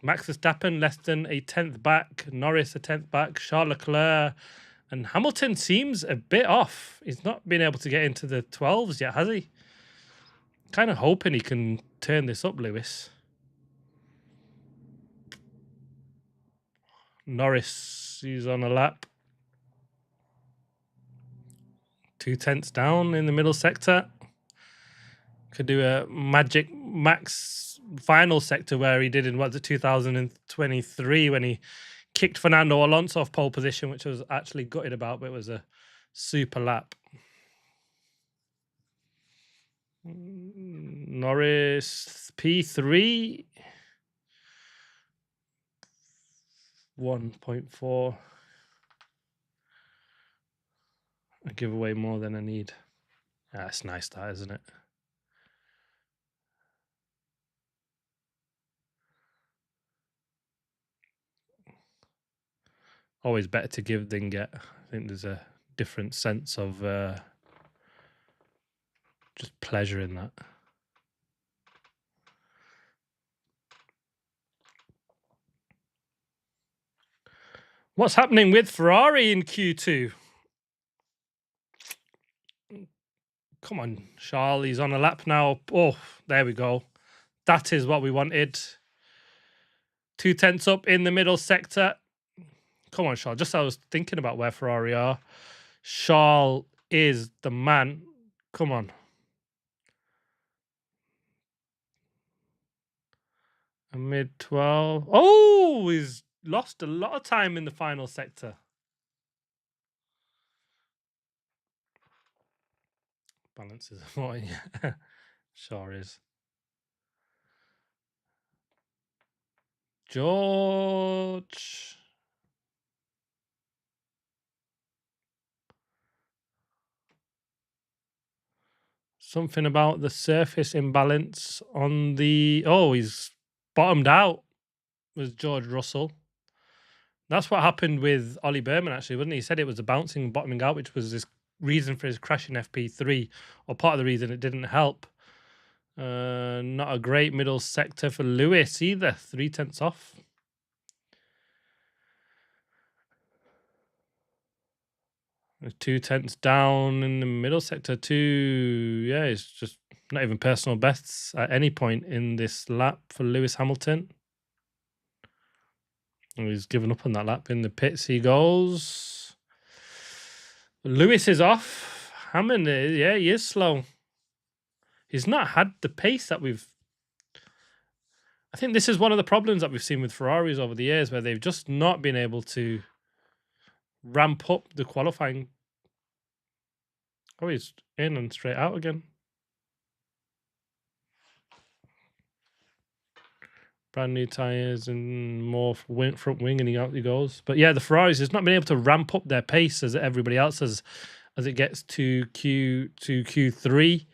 Max Verstappen less than a 10th back. Norris a 10th back. Charles Leclerc and Hamilton seems a bit off. He's not been able to get into the 12s yet, has he? Kind of hoping he can turn this up, Lewis. Norris, he's on a lap. 2/10 down in the middle sector. Could do a Magic Max final sector where he did in 2023 when he kicked Fernando Alonso off pole position, which I was actually gutted about, but it was a super lap. Norris P3 1.4. I give away more than I need. That's nice, that, isn't it? Always better to give than get. I think there's a different sense of just pleasure in that. What's happening with Ferrari in Q2? Come on, Charles. He's on a lap now. Oh, there we go. That is what we wanted. 2/10 up in the middle sector. Come on, Charles. Just I was thinking about where Ferrari are. Charles is the man. Come on. A mid 12. Oh, he's lost a lot of time in the final sector. Balances what yeah. Sure is. George. Something about the surface imbalance on the... Oh, he's bottomed out, was George Russell. That's what happened with Ollie Berman, actually, wasn't he? He said it was a bouncing and bottoming out, which was his reason for his crash in FP3, or part of the reason it didn't help. Not a great middle sector for Lewis either. 3/10 off. With 2/10 down in the middle sector too. Yeah, it's just not even personal bests at any point in this lap for Lewis Hamilton. And he's given up on that lap. In the pits he goes. Lewis is off. Hammond, yeah, he is slow. He's not had the pace that we've... I think this is one of the problems that we've seen with Ferraris over the years, where they've just not been able to ramp up the qualifying. Oh, he's in and straight out again. Brand new tyres and more front wing, and out he goes. But yeah, the Ferraris has not been able to ramp up their pace as everybody else has, as it gets to Q3.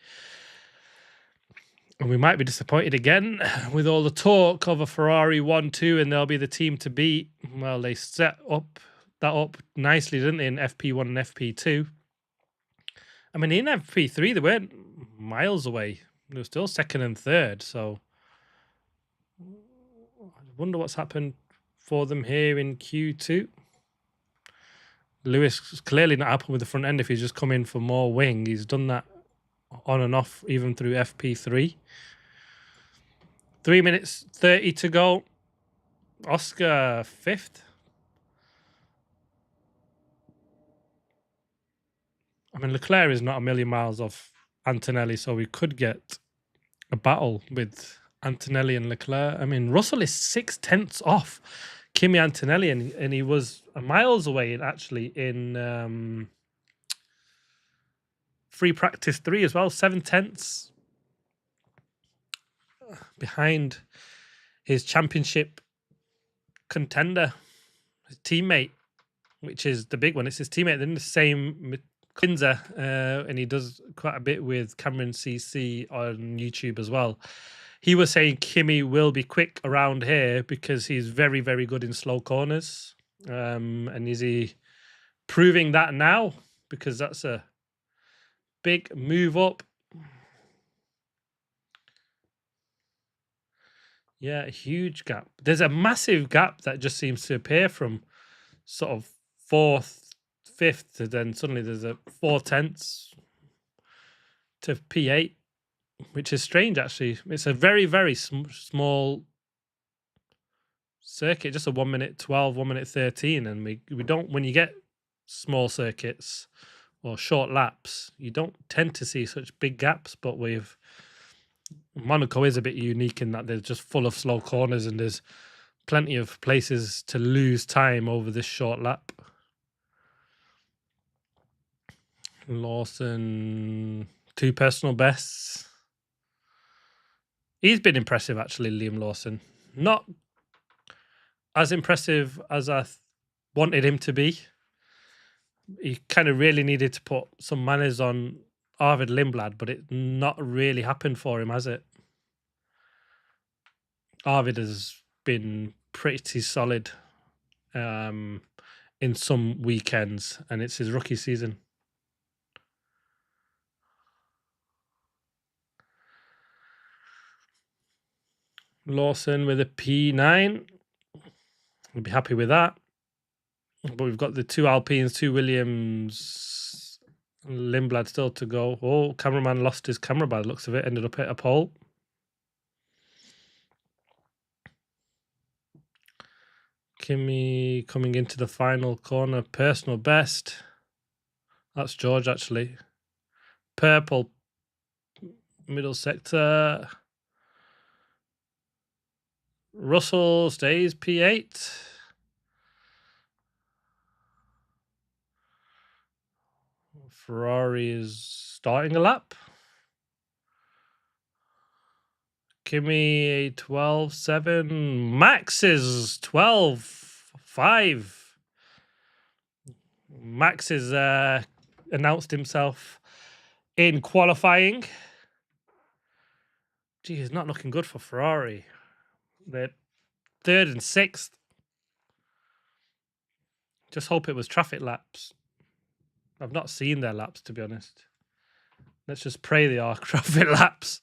And we might be disappointed again with all the talk of a Ferrari 1-2 and they'll be the team to beat. Well, they set that up nicely, didn't they, in FP1 and FP2. I mean, in FP3, they weren't miles away. They were still second and third, so I wonder what's happened for them here in Q2. Lewis is clearly not happy with the front end if he's just come in for more wing. He's done that on and off, even through FP3. 3 minutes 30 to go. Oscar 5th. I mean, Leclerc is not a million miles off Antonelli, so we could get a battle with Antonelli and Leclerc. I mean, Russell is 6/10 off Kimi Antonelli, and he was miles away in free practice 3 as well, 7/10 behind his championship contender, his teammate, which is the big one. It's his teammate, then the same Quinza, and he does quite a bit with Cameron CC on YouTube as well. He was saying Kimi will be quick around here because he's very, very good in slow corners. And is he proving that now? Because that's a big move up. Yeah, a huge gap. There's a massive gap that just seems to appear from sort of 4th, 5th, to then suddenly there's a 4/10 to P8, which is strange, actually. It's a very, very small circuit, just a 1 minute 12, 1 minute 13. And we don't, when you get small circuits or short laps, you don't tend to see such big gaps. But with Monaco is a bit unique in that they're just full of slow corners and there's plenty of places to lose time over this short lap. Lawson, 2 personal bests. He's been impressive, actually, Liam Lawson. Not as impressive as I wanted him to be. He kind of really needed to put some manners on Arvid Lindblad, but it not really happened for him, has it? Arvid has been pretty solid in some weekends, and it's his rookie season. Lawson with a P9. We'll be happy with that. But we've got the 2 Alpines, 2 Williams, Lindblad still to go. Oh, cameraman lost his camera by the looks of it. Ended up at a pole. Kimi coming into the final corner. Personal best. That's George, actually. Purple. Middle sector. Russell stays P8. Ferrari is starting a lap. Kimi 12.7. Max is 12.5. Max has announced himself in qualifying. Gee, it's not looking good for Ferrari. They're 3rd and 6th. Just hope it was traffic laps. I've not seen their laps, to be honest. Let's just pray they are traffic laps.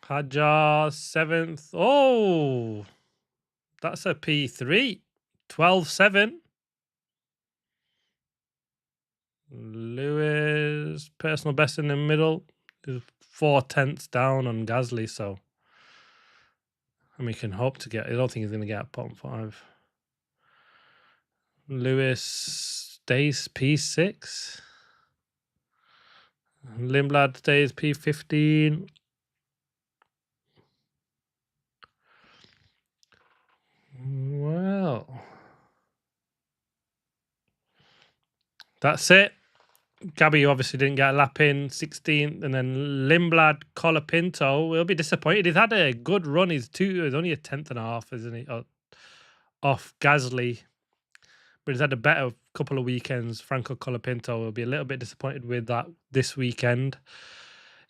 Hadjar 7th. Oh, that's a P3. 12.7. Lewis, personal best in the middle. 4/10 down on Gasly, so and we can hope to get. I don't think he's going to get bottom 5. Lewis stays P6. Lindblad stays P15. Well, that's it. Gabby obviously didn't get a lap in, 16th, and then Lindblad, Colapinto will be disappointed. He's had a good run. He's only a 10th and a half, isn't he? Off Gasly, but he's had a better couple of weekends. Franco Colapinto will be a little bit disappointed with that this weekend.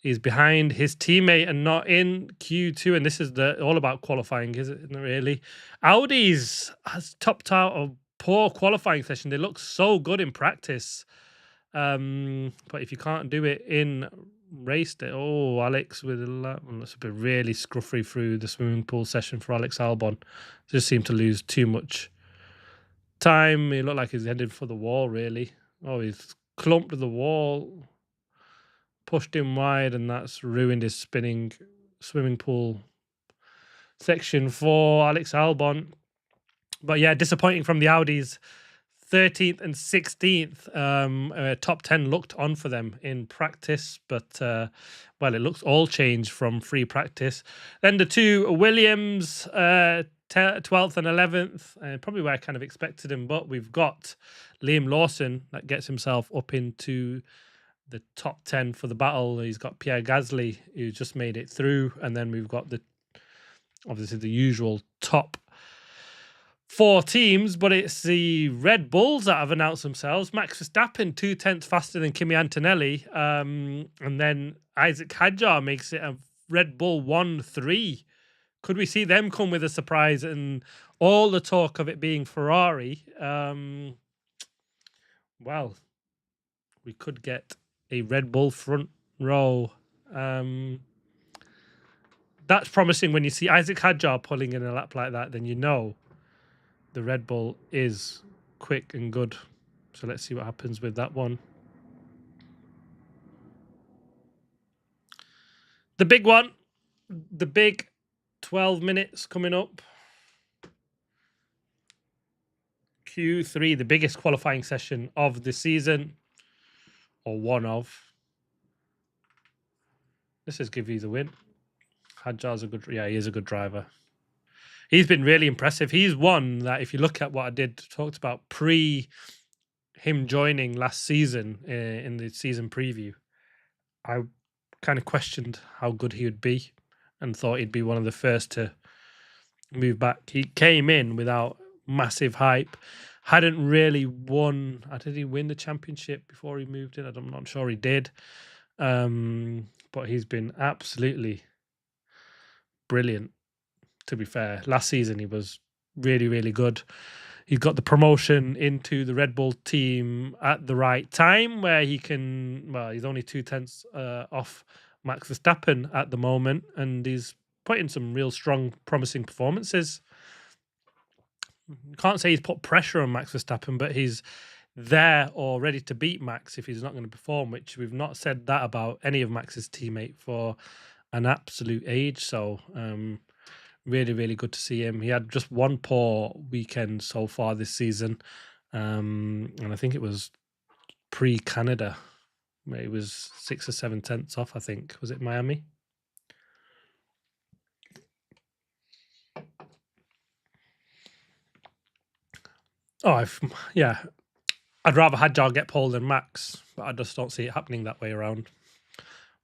He's behind his teammate and not in Q2, and this is all about qualifying, isn't it? Really, Audi's has topped out a poor qualifying session. They look so good in practice. But if you can't do it in race day, Alex with a lap. That's been really scruffy through the swimming pool session for Alex Albon. Just seemed to lose too much time. He looked like he's headed for the wall, really. Oh, he's clumped to the wall. pushed him wide, and that's ruined his spinning swimming pool section for Alex Albon. But yeah, disappointing from the Audis. 13th and 16th. Top 10 looked on for them in practice, but well, it looks all changed from free practice. Then the two Williams, 12th and 11th, probably where I kind of expected him, but we've got Liam Lawson that gets himself up into the top 10 for the battle. He's got Pierre Gasly, who just made it through, and then we've got obviously the usual top 4 teams, but it's the Red Bulls that have announced themselves. Max Verstappen 2/10 faster than Kimi Antonelli, and then Isaac Hadjar makes it a Red Bull 1-3. Could we see them come with a surprise? And all the talk of it being Ferrari, well, we could get a Red Bull front row. That's promising. When you see Isaac Hadjar pulling in a lap like that, then you know the Red Bull is quick and good. So let's see what happens with that one. The big one, the big 12 minutes coming up. Q3, the biggest qualifying session of the season, or one of. This is give you the win. Hadjar's he is a good driver. He's been really impressive. He's one that, if you look at what I talked about pre him joining last season in the season preview, I kind of questioned how good he would be and thought he'd be one of the first to move back. He came in without massive hype, hadn't really won. Did he win the championship before he moved in? I'm not sure he did. But he's been absolutely brilliant, to be fair. Last season, he was really, really good. He got the promotion into the Red Bull team at the right time, where he can, well, he's only 2/10 off Max Verstappen at the moment, and he's put in some real strong, promising performances. Can't say he's put pressure on Max Verstappen, but he's there or ready to beat Max if he's not going to perform, which we've not said that about any of Max's teammate for an absolute age. So really, really good to see him. He had just one poor weekend so far this season, and I think it was pre-Canada, where he was 6 or 7 tenths off, I think. Was it Miami? Oh, yeah. I'd rather Hadjar get pole than Max, but I just don't see it happening that way around.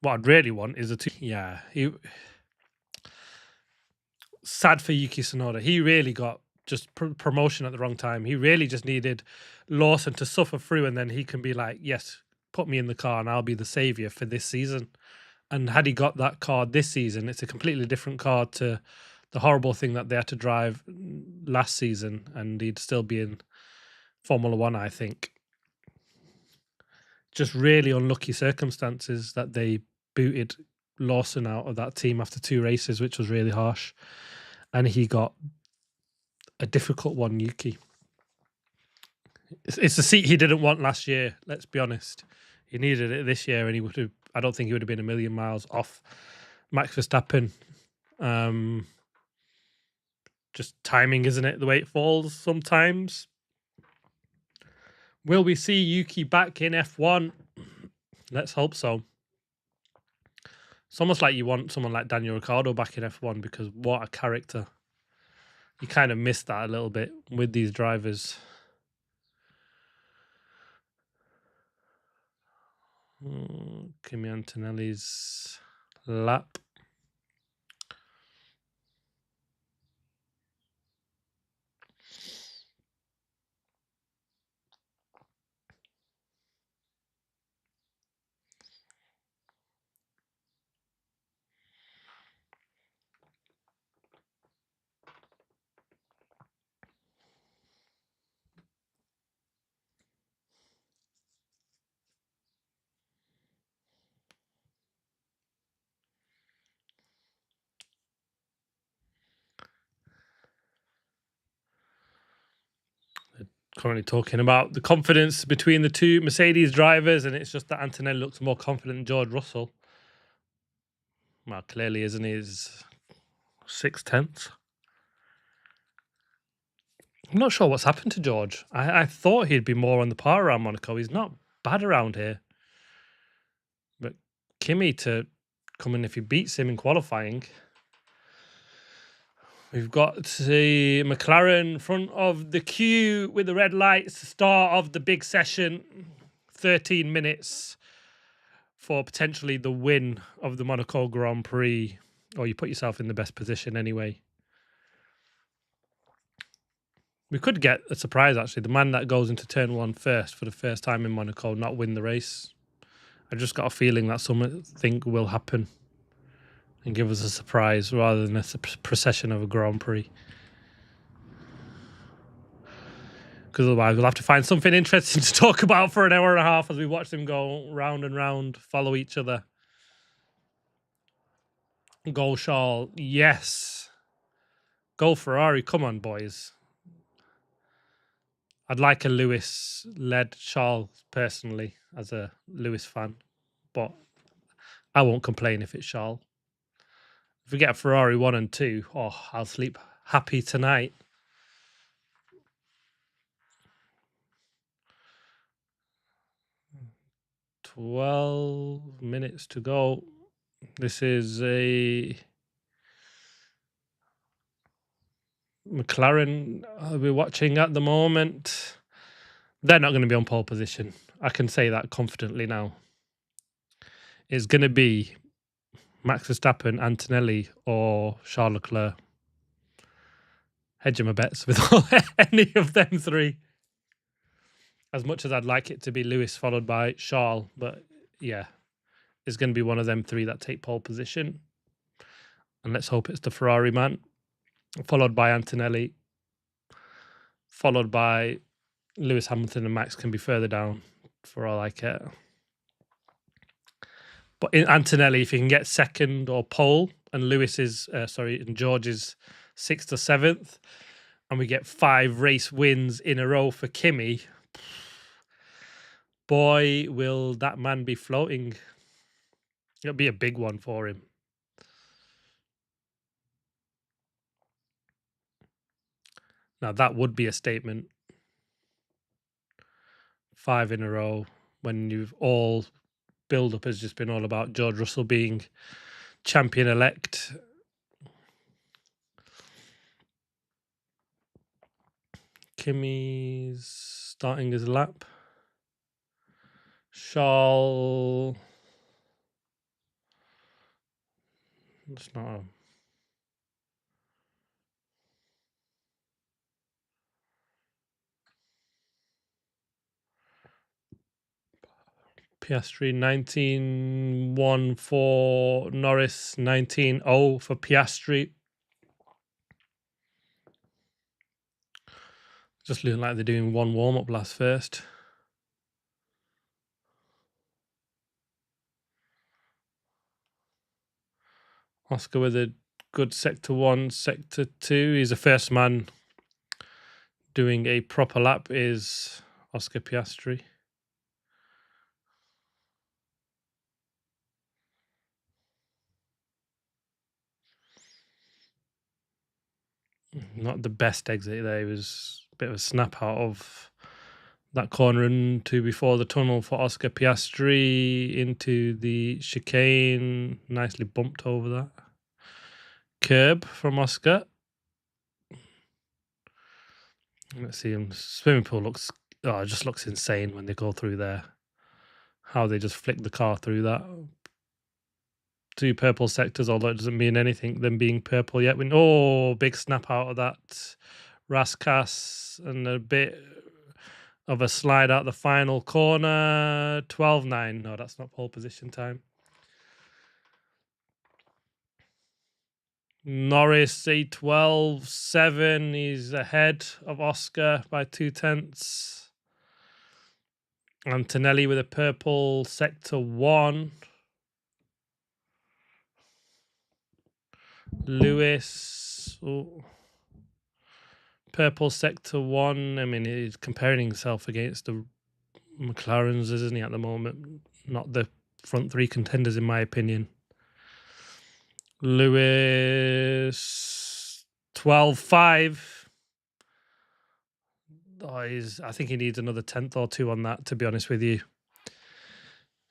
What I'd really want is sad for Yuki Tsunoda. He really got just promotion at the wrong time. He really just needed Lawson to suffer through, and then he can be like, yes, put me in the car and I'll be the savior for this season. And had he got that car this season, it's a completely different car to the horrible thing that they had to drive last season, and he'd still be in Formula One, I think. Just really unlucky circumstances that they booted Lawson out of that team after 2 races, which was really harsh. And he got a difficult one, Yuki. It's the seat he didn't want last year, let's be honest. He needed it this year, and I don't think he would have been a million miles off Max Verstappen. Just timing, isn't it? The way it falls sometimes. Will we see Yuki back in F1? Let's hope so. It's almost like you want someone like Daniel Ricciardo back in F1, because what a character. You kind of miss that a little bit with these drivers. Kimi Antonelli's lap. currently talking about the confidence between the two Mercedes drivers, and it's just that Antonelli looks more confident than George Russell. Well, clearly, isn't he? He's 6/10. I'm not sure what's happened to George. I thought he'd be more on the par around Monaco. He's not bad around here. But Kimi to come in if he beats him in qualifying. We've got the McLaren front of the queue with the red lights. Start of the big session. 13 minutes for potentially the win of the Monaco Grand Prix. Or you put yourself in the best position anyway. We could get a surprise, actually. The man that goes into turn 1 first for the first time in Monaco not win the race. I just got a feeling that something will happen and give us a surprise rather than a procession of a Grand Prix. Because otherwise we'll have to find something interesting to talk about for an hour and a half as we watch them go round and round, follow each other. Go Charles, yes. Go Ferrari, come on, boys. I'd like a Lewis-led Charles personally as a Lewis fan, but I won't complain if it's Charles. If we get a Ferrari 1 and 2, I'll sleep happy tonight. "12 minutes to go." This is a McLaren we're watching at the moment. They're not going to be on pole position. I can say that confidently now. It's going to be Max Verstappen, Antonelli, or Charles Leclerc. Hedging my bets with any of them three. As much as I'd like it to be Lewis followed by Charles, but yeah, it's going to be one of them three that take pole position. And let's hope it's the Ferrari man, followed by Antonelli, followed by Lewis Hamilton, and Max can be further down for all I care. But in Antonelli, if he can get second or pole, and Lewis is, and George is 6th or 7th, and we get 5 race wins in a row for Kimi, boy, will that man be floating. It'll be a big one for him. Now, that would be a statement. 5 in a row when you've all build-up has just been all about George Russell being champion-elect. Kimi's starting his lap. Charles. It's not a... Piastri 19-1 for Norris, 19-0 for Piastri. Just looking like they're doing one warm-up last first. Oscar with a good sector 1, sector 2. He's the first man doing a proper lap is Oscar Piastri. Not the best exit there. It was a bit of a snap out of that corner into before the tunnel for Oscar Piastri into the chicane. Nicely bumped over that. Curb from Oscar. Let's see him. Swimming pool looks, it just looks insane when they go through there. How they just flick the car through that. 2 purple sectors, although it doesn't mean anything, them being purple yet. Big snap out of that Raskas and a bit of a slide out the final corner. 12-9. No, that's not pole position time. Norris, a 12-7. He's ahead of Oscar by 2/10. Antonelli with a purple sector 1. Lewis purple sector 1. I mean, he's comparing himself against the McLarens, isn't he, at the moment? Not the front 3 contenders, in my opinion. Lewis 12.5. I think he needs another 10th or 2 on that, to be honest with you.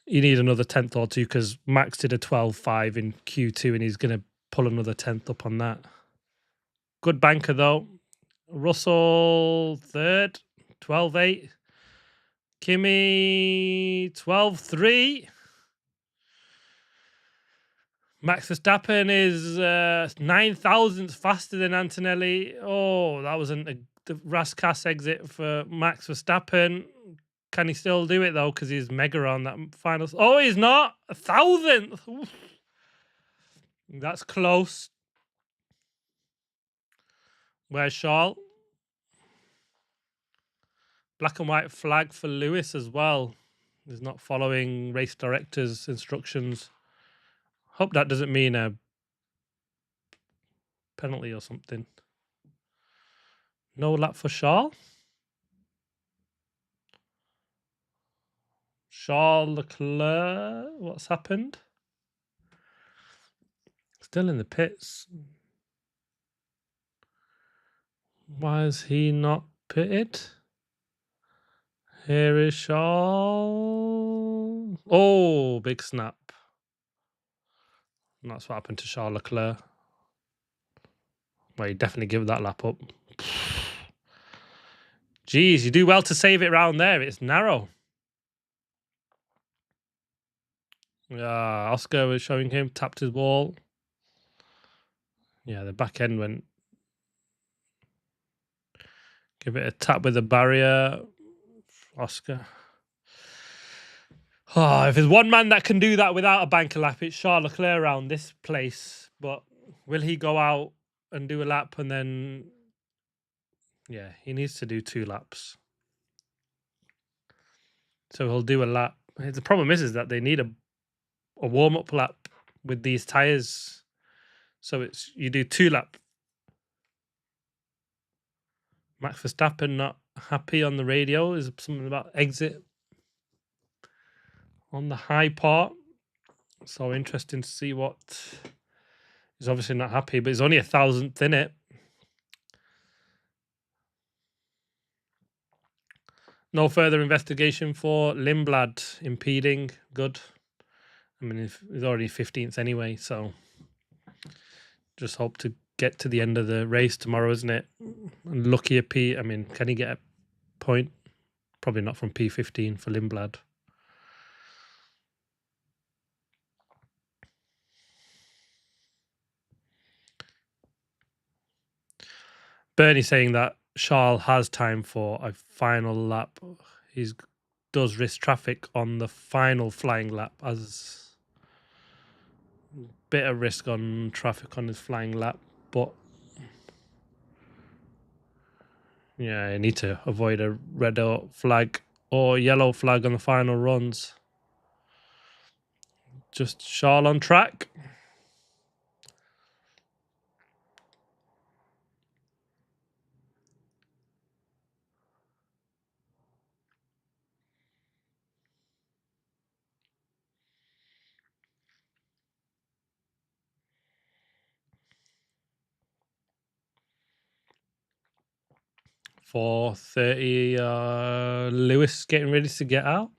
You need another 10th or 2 because Max did a 12.5 in Q2 and he's going to pull another 10th up on that. Good banker, though. Russell 3rd, 12.8. Kimi 12.3. Max Verstappen is 9 thousandths faster than Antonelli. Oh, that was the Rascasse exit for Max Verstappen. Can he still do it, though? Because he's mega on that final. Oh, he's not. 1,000th. Oof. That's close. Where's Charles? Black and white flag for Lewis as well. He's not following race director's instructions. Hope that doesn't mean a penalty or something. No lap for Charles. Charles Leclerc. What's happened? Still in the pits. Why is he not pitted? Here is Charles. Oh, big snap. And that's what happened to Charles Leclerc. Well, you definitely give that lap up. Jeez, you do well to save it round there. It's narrow. Yeah, Oscar was showing him, tapped his wall. Yeah, the back end went. Give it a tap with the barrier. Oscar. Oh, if there's one man that can do that without a banker lap, it's Charles Leclerc around this place. But will he go out and do a lap and then... Yeah, he needs to do 2 laps. So he'll do a lap. The problem is that they need a warm-up lap with these tyres. So it's you do 2 laps. Max Verstappen not happy on the radio. Is something about exit on the high part. So interesting to see what... He's obviously not happy, but he's only 1,000th in it. No further investigation for Lindblad impeding. Good. I mean, he's already 15th anyway, so just hope to get to the end of the race tomorrow, isn't it? And lucky a P. I mean, can he get a point? Probably not from P15 for Lindblad. Bernie saying that Charles has time for a final lap. He does risk traffic on the final flying lap, as bit of risk on traffic on his flying lap, but yeah, you need to avoid a red flag or yellow flag on the final runs. Just Charles on track. .430, Lewis getting ready to get out.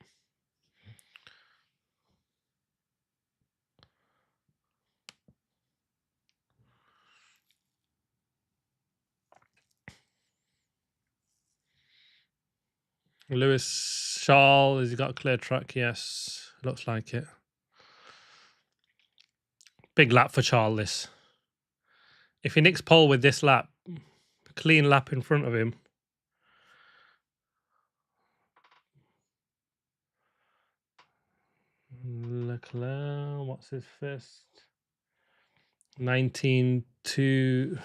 Lewis, Charles, has he got a clear track? Yes, looks like it. Big lap for Charles, this. If he nicks pole with this lap, clean lap in front of him. Leclerc, what's his first? 19.2.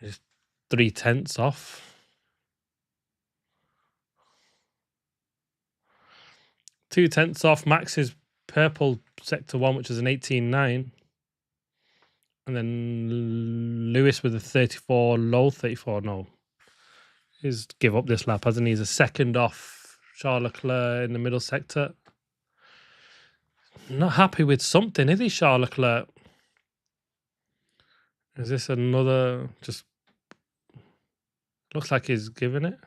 Just 0.3 off. 0.2 off Max's purple sector 1, which is an 18.9. And then Lewis with a 34, low 34. No, he's give up this lap, hasn't he? He's a second off Charles Leclerc in the middle sector. Not happy with something, is he, Charles Leclerc? Is this another? Just looks like he's giving it.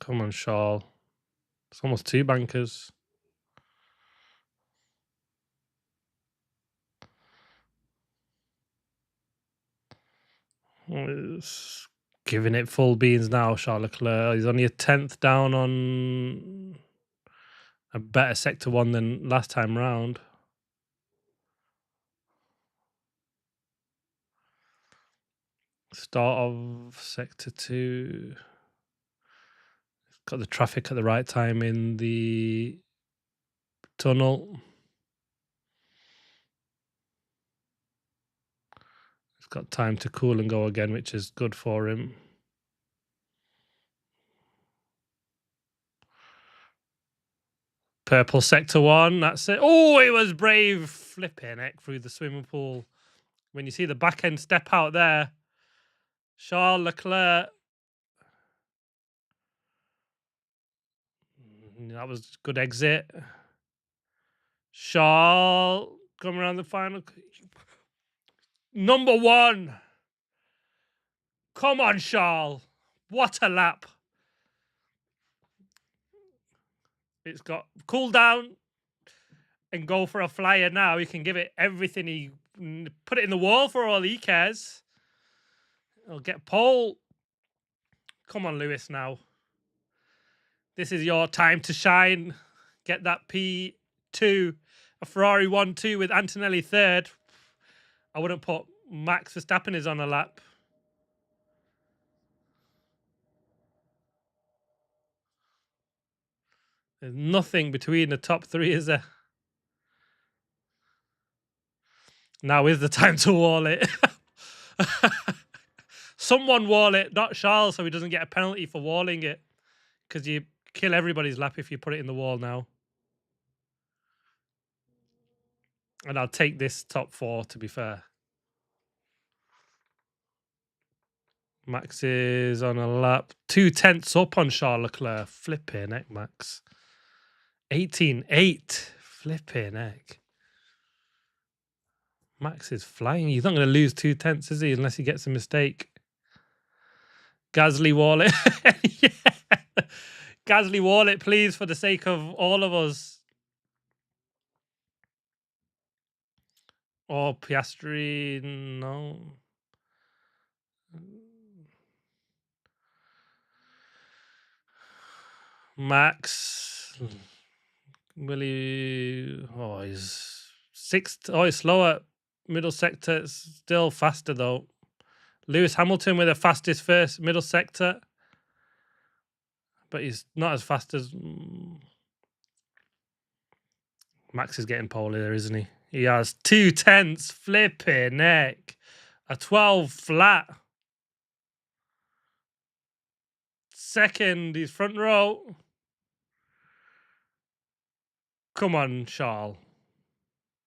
Come on, Charles. It's almost 2 bankers. He's giving it full beans now, Charles Leclerc. He's only a 10th down on a better sector 1 than last time round. Start of sector 2. Got the traffic at the right time in the tunnel. He's got time to cool and go again, which is good for him. Purple sector 1, that's it. Oh, it was brave. Flipping heck through the swimming pool. When you see the back end step out there, Charles Leclerc. That was good exit. Charles come around the final. Number 1. Come on, Charles. What a lap. It's got cool down and go for a flyer now. He can give it everything. He put it in the wall for all he cares. He'll get pole. Come on, Lewis, now. This is your time to shine. Get that P2. A Ferrari 1-2 with Antonelli 3rd. I wouldn't put Max Verstappen is on a lap. There's nothing between the top 3, is there? Now is the time to wall it. Someone wall it, not Charles, so he doesn't get a penalty for walling it. Because you kill everybody's lap if you put it in the wall now. And I'll take this top 4, to be fair. Max is on a lap. 2/10 up on Charles Leclerc. Flipping heck, Max. 18.8. Flipping heck. Max is flying. He's not going to lose 2/10, is he? Unless he gets a mistake. Gasly Wallet. Yeah. Gasly Wallet, please, for the sake of all of us. Or Piastri, no. Max. Will he? Oh, he's 6th. Oh, he's slower. Middle sector. It's still faster, though. Lewis Hamilton with the fastest first middle sector. But he's not as fast as... Max is getting pole there, isn't he? He has 2/10. Flipping heck. A 12 flat. Second, he's front row. Come on, Charles.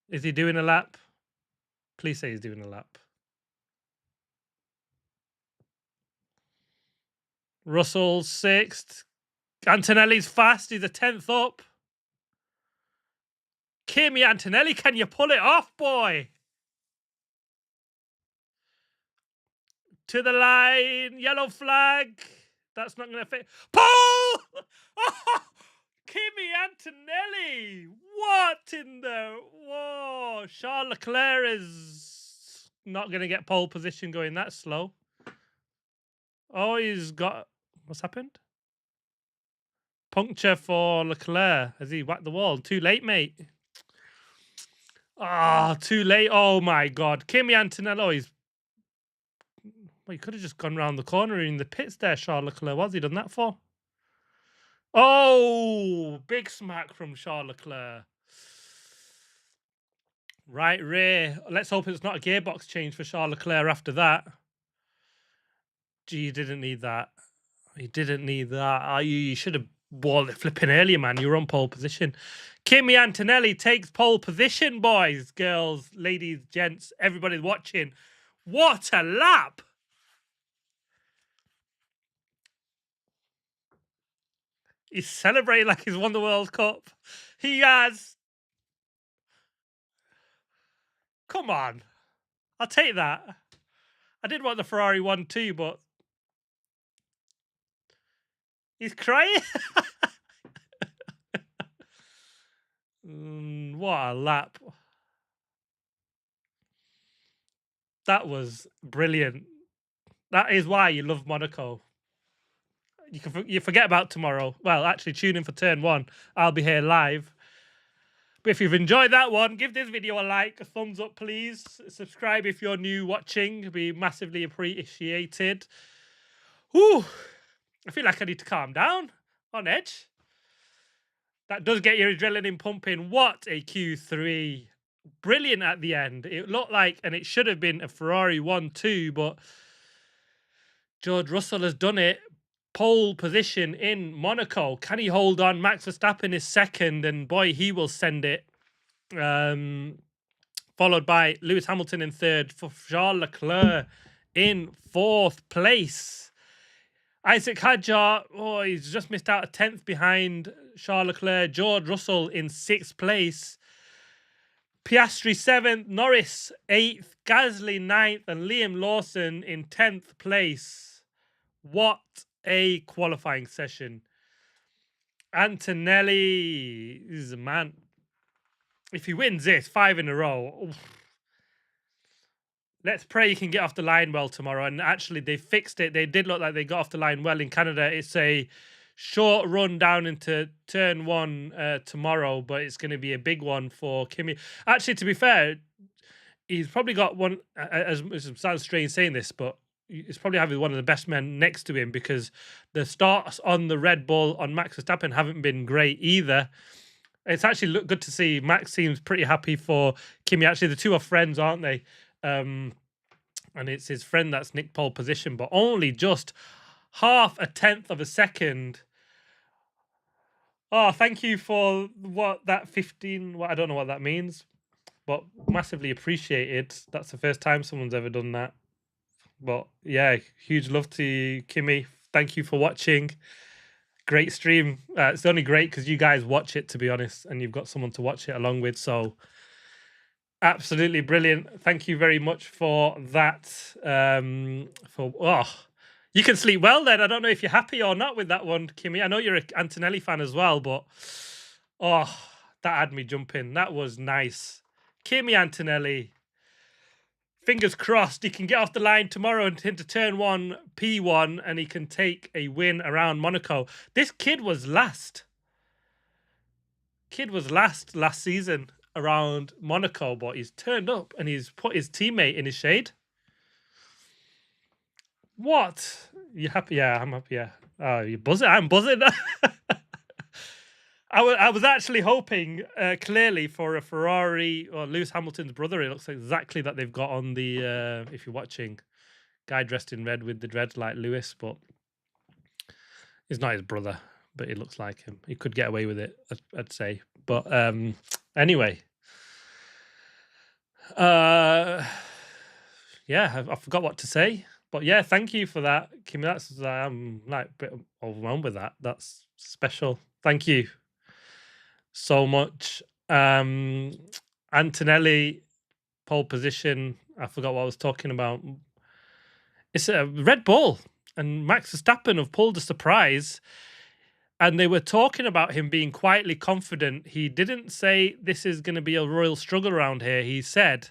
Is he doing a lap? Please say he's doing a lap. Russell's 6th. Antonelli's fast. He's a 10th up. Kimi Antonelli, can you pull it off, boy? To the line. Yellow flag. That's not going to fit. Pole! Oh, Kimi Antonelli. What in the... Whoa. Charles Leclerc is not going to get pole position going that slow. Oh, he's got... What's happened? Puncture for Leclerc. Has he whacked the wall? Too late, mate. Ah, too late. Oh, my God. Kimi Antonelli. Oh, he's... Well, he could have just gone round the corner in the pits there, Charles Leclerc. What's he done that for? Oh, big smack from Charles Leclerc. Right rear. Let's hope it's not a gearbox change for Charles Leclerc after that. Gee, you didn't need that. He didn't need that. You should have Well, flipping earlier, man. You were on pole position. Kimi Antonelli takes pole position, boys, girls, ladies, gents, everybody watching. What a lap! He's celebrating like he's won the World Cup. He has. Come on. I'll take that. I did want the Ferrari one too, but he's crying. What a lap. That was brilliant. That is why you love Monaco. You forget about tomorrow. Well, actually, tune in for turn 1. I'll be here live. But if you've enjoyed that one, give this video a like, a thumbs up, please. Subscribe if you're new watching. It'd be massively appreciated. Whew. I feel like I need to calm down. On edge. That does get your adrenaline pumping. What a Q3. Brilliant at the end. It looked like, and it should have been a Ferrari 1-2, but George Russell has done it. Pole position in Monaco. Can he hold on? Max Verstappen is second, and boy, he will send it. Followed by Lewis Hamilton in third, for Charles Leclerc in fourth place. Isaac Hadjar, oh, he's just missed out a 10th behind Charles Leclerc. George Russell in sixth place. Piastri 7th, Norris 8th, Gasly 9th, and Liam Lawson in 10th place. What a qualifying session. Antonelli is a man. If he wins this 5 in a row, oof. Let's pray he can get off the line well tomorrow. And actually, they fixed it. They did look like they got off the line well in Canada. It's a short run down into turn 1 tomorrow, but it's going to be a big one for Kimi. Actually, to be fair, he's probably got one, as it sounds strange saying this, but he's probably having one of the best men next to him, because the starts on the Red Bull on Max Verstappen haven't been great either. It's actually good to see. Max seems pretty happy for Kimi. Actually, the two are friends, aren't they? And it's his friend that's nicked pole position, but only just half a 10th of a second. Oh, thank you for that 15. I don't know what that means, but massively appreciated. That's the first time someone's ever done that. But yeah, huge love to you, Kimi. Thank you for watching. Great stream. It's only great because you guys watch it, to be honest, and you've got someone to watch it along with. So absolutely brilliant. Thank you very much for that. You can sleep well then. I don't know if you're happy or not with that one, Kimi. I know you're an Antonelli fan as well, but that had me jumping. That was nice. Kimi Antonelli. Fingers crossed he can get off the line tomorrow and into turn 1, P1, and he can take a win around Monaco. This kid was last. Last season around Monaco, but he's turned up and he's put his teammate in his shade. What? You happy? Yeah, I'm happy. Yeah. Oh, you buzzing? I'm buzzing. I was actually hoping clearly for a Ferrari or Lewis Hamilton's brother. It looks exactly that they've got on the, if you're watching, guy dressed in red with the dreads like Lewis, but he's not his brother, but it looks like him. He could get away with it, I'd say. But anyway. Yeah, I forgot what to say. But yeah, thank you for that, Kimi. That's I'm like a bit overwhelmed with that. That's special. Thank you so much. Antonelli, pole position. I forgot what I was talking about. It's a Red Bull, and Max Verstappen have pulled a surprise. And they were talking about him being quietly confident. He didn't say this is going to be a royal struggle around here. He said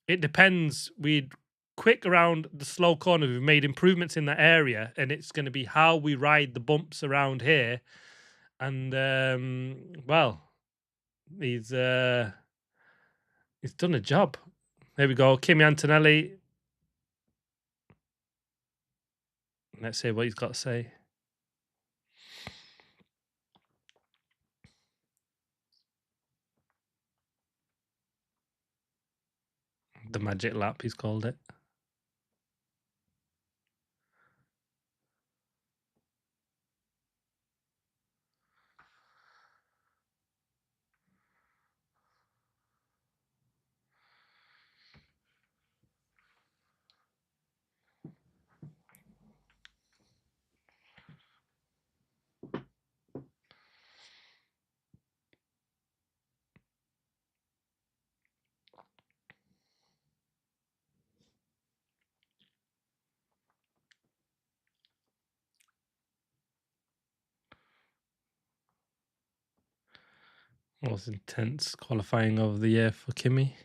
it depends. We'd quick around the slow corners. We've made improvements in that area, and it's going to be how we ride the bumps around here. And well, he's done a job. There we go, Kimi Antonelli. Let's see what he's got to say. The magic lap, he's called it. Most intense qualifying of the year for Kimi.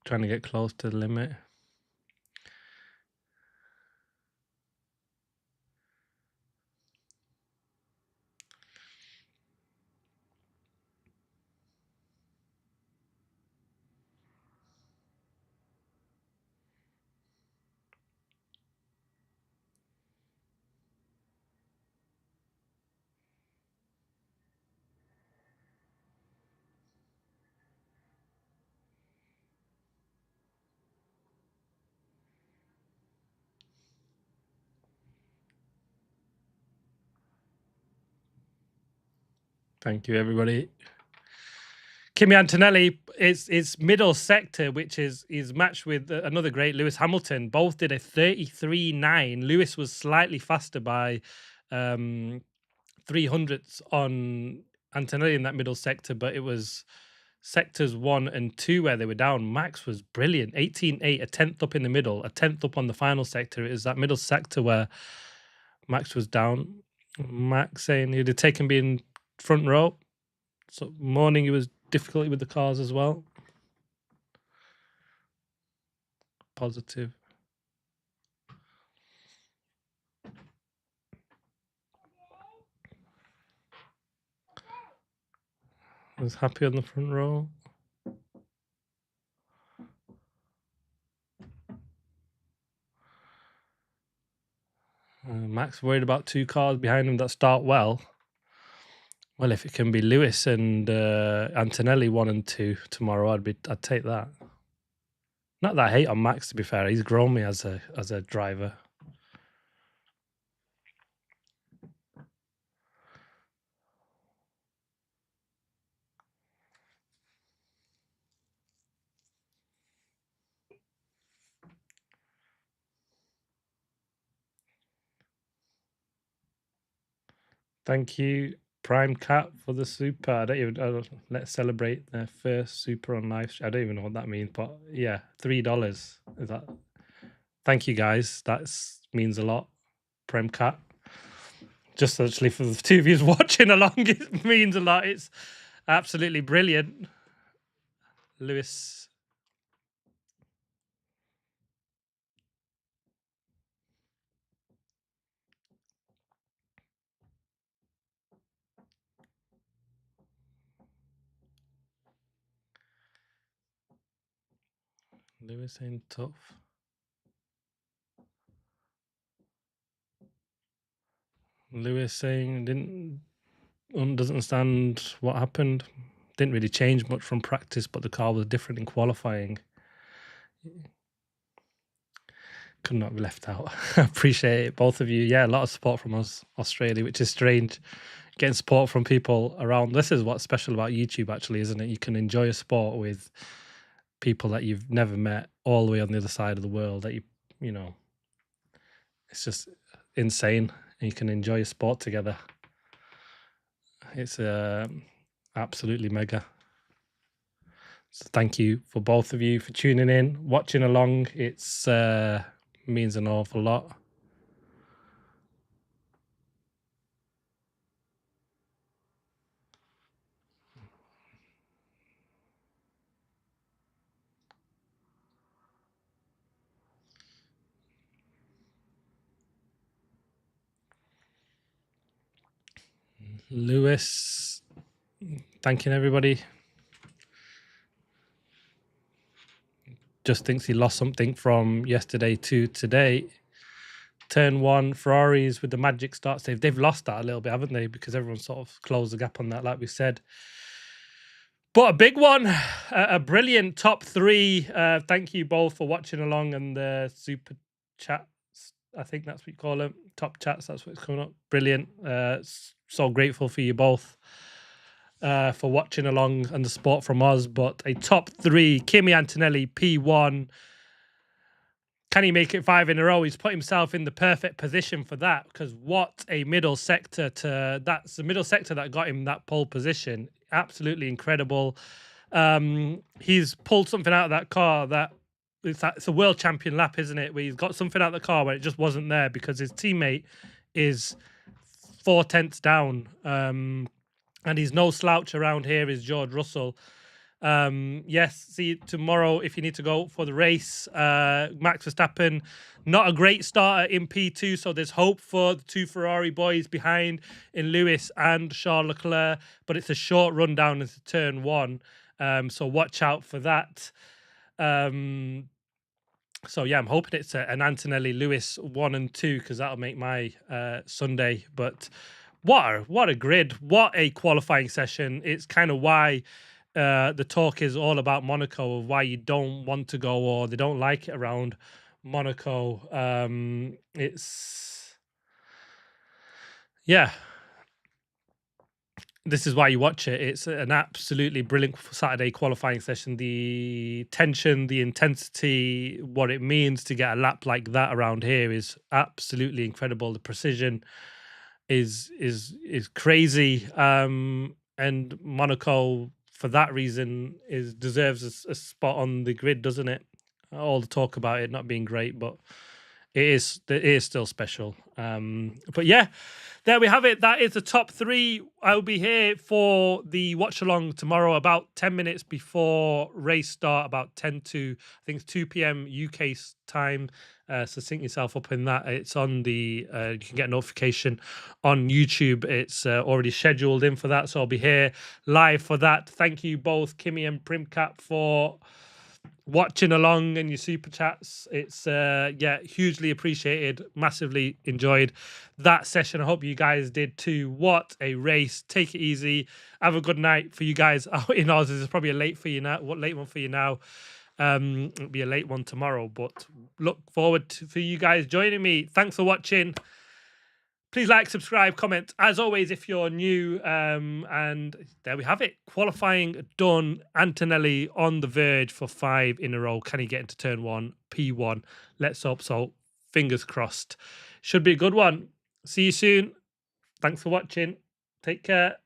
Trying to get close to the limit. Thank you, everybody. Kimi Antonelli, it's middle sector, which is matched with another great, Lewis Hamilton. Both did a 33.9. Lewis was slightly faster by 300ths on Antonelli in that middle sector, but it was sectors 1 and 2 where they were down. Max was brilliant, 18.8, a 10th up in the middle, a 10th up on the final sector. It was that middle sector where Max was down. Max saying he'd have taken being front row. So morning, it was difficulty with the cars as well. Positive. I was happy on the front row. Max worried about 2 cars behind him that start well. Well, if it can be Lewis and Antonelli 1 and 2 tomorrow, I'd take that. Not that I hate on Max, to be fair. He's grown me as a driver. Thank you, Prime Cat, for the super. Let's celebrate their first super on live. I don't even know what that means, but yeah, $3. Is that? Thank you, guys. That means a lot, Prime Cat. Just actually for the 2 of you watching along, it means a lot. It's absolutely brilliant. Lewis. Lewis ain't tough. Lewis saying doesn't understand what happened. Didn't really change much from practice, but the car was different in qualifying. Could not be left out. I appreciate it, both of you. Yeah, a lot of support from us, Australia, which is strange. Getting support from people around. This is what's special about YouTube, actually, isn't it? You can enjoy a sport with people that you've never met all the way on the other side of the world. That you know, it's just insane, and you can enjoy a sport together. It's absolutely mega. So thank you for both of you for tuning in, watching along. It's means an awful lot. Lewis, thanking everybody. Just thinks he lost something from yesterday to today. Turn 1, Ferraris with the magic start save. They've lost that a little bit, haven't they? Because everyone sort of closed the gap on that, like we said. But a big one, a brilliant top 3. Thank you both for watching along and the super chats. I think that's what you call them. Top chats, that's what's coming up. Brilliant. So grateful for you both for watching along and the support from us. But a top 3, Kimi Antonelli, P1. Can he make it 5 in a row? He's put himself in the perfect position for that, because what a middle sector that's the middle sector that got him that pole position. Absolutely incredible. He's pulled something out of that car that it's a world champion lap, isn't it? Where he's got something out of the car where it just wasn't there because his teammate is 4 tenths down. and he's no slouch around here, is George Russell. Yes, see you tomorrow if you need to go for the race. Max Verstappen, not a great starter in P2, so there's hope for the two Ferrari boys behind in Lewis and Charles Leclerc, but it's a short run down into turn one, so watch out for that. So yeah, I'm hoping it's an Antonelli Lewis 1 and 2 because that'll make my Sunday. But what a grid, what a qualifying session. It's kind of why the talk is all about Monaco, of why you don't want to go or they don't like it around Monaco. Yeah, this is why you watch it. It's an absolutely brilliant Saturday qualifying session. The tension, the intensity, what it means to get a lap like that around here is absolutely incredible. The precision is crazy. And Monaco, for that reason, deserves a spot on the grid, doesn't it? All the talk about it not being great, but it is still special. But yeah, there we have it. That is the top three. I'll be here for the watch along tomorrow, about 10 minutes before race start, about 10 to I think it's 2 p.m. UK time. So sync yourself up in that. It's on the you can get a notification on YouTube. It's already scheduled in for that, so I'll be here live for that. Thank you both, Kimmy and Primcap, for watching along and your super chats. It's hugely appreciated, massively enjoyed that session. I hope you guys did too. What a race. Take it easy, have a good night. For you guys out in Oz, this is probably a late one for you now. It'll be a late one tomorrow, but look forward for you guys joining me. Thanks for watching. Please like, subscribe, comment. As always, if you're new, and there we have it. Qualifying done. Antonelli on the verge for 5 in a row. Can he get into turn 1, P1? Let's hope so. Fingers crossed. Should be a good one. See you soon. Thanks for watching. Take care.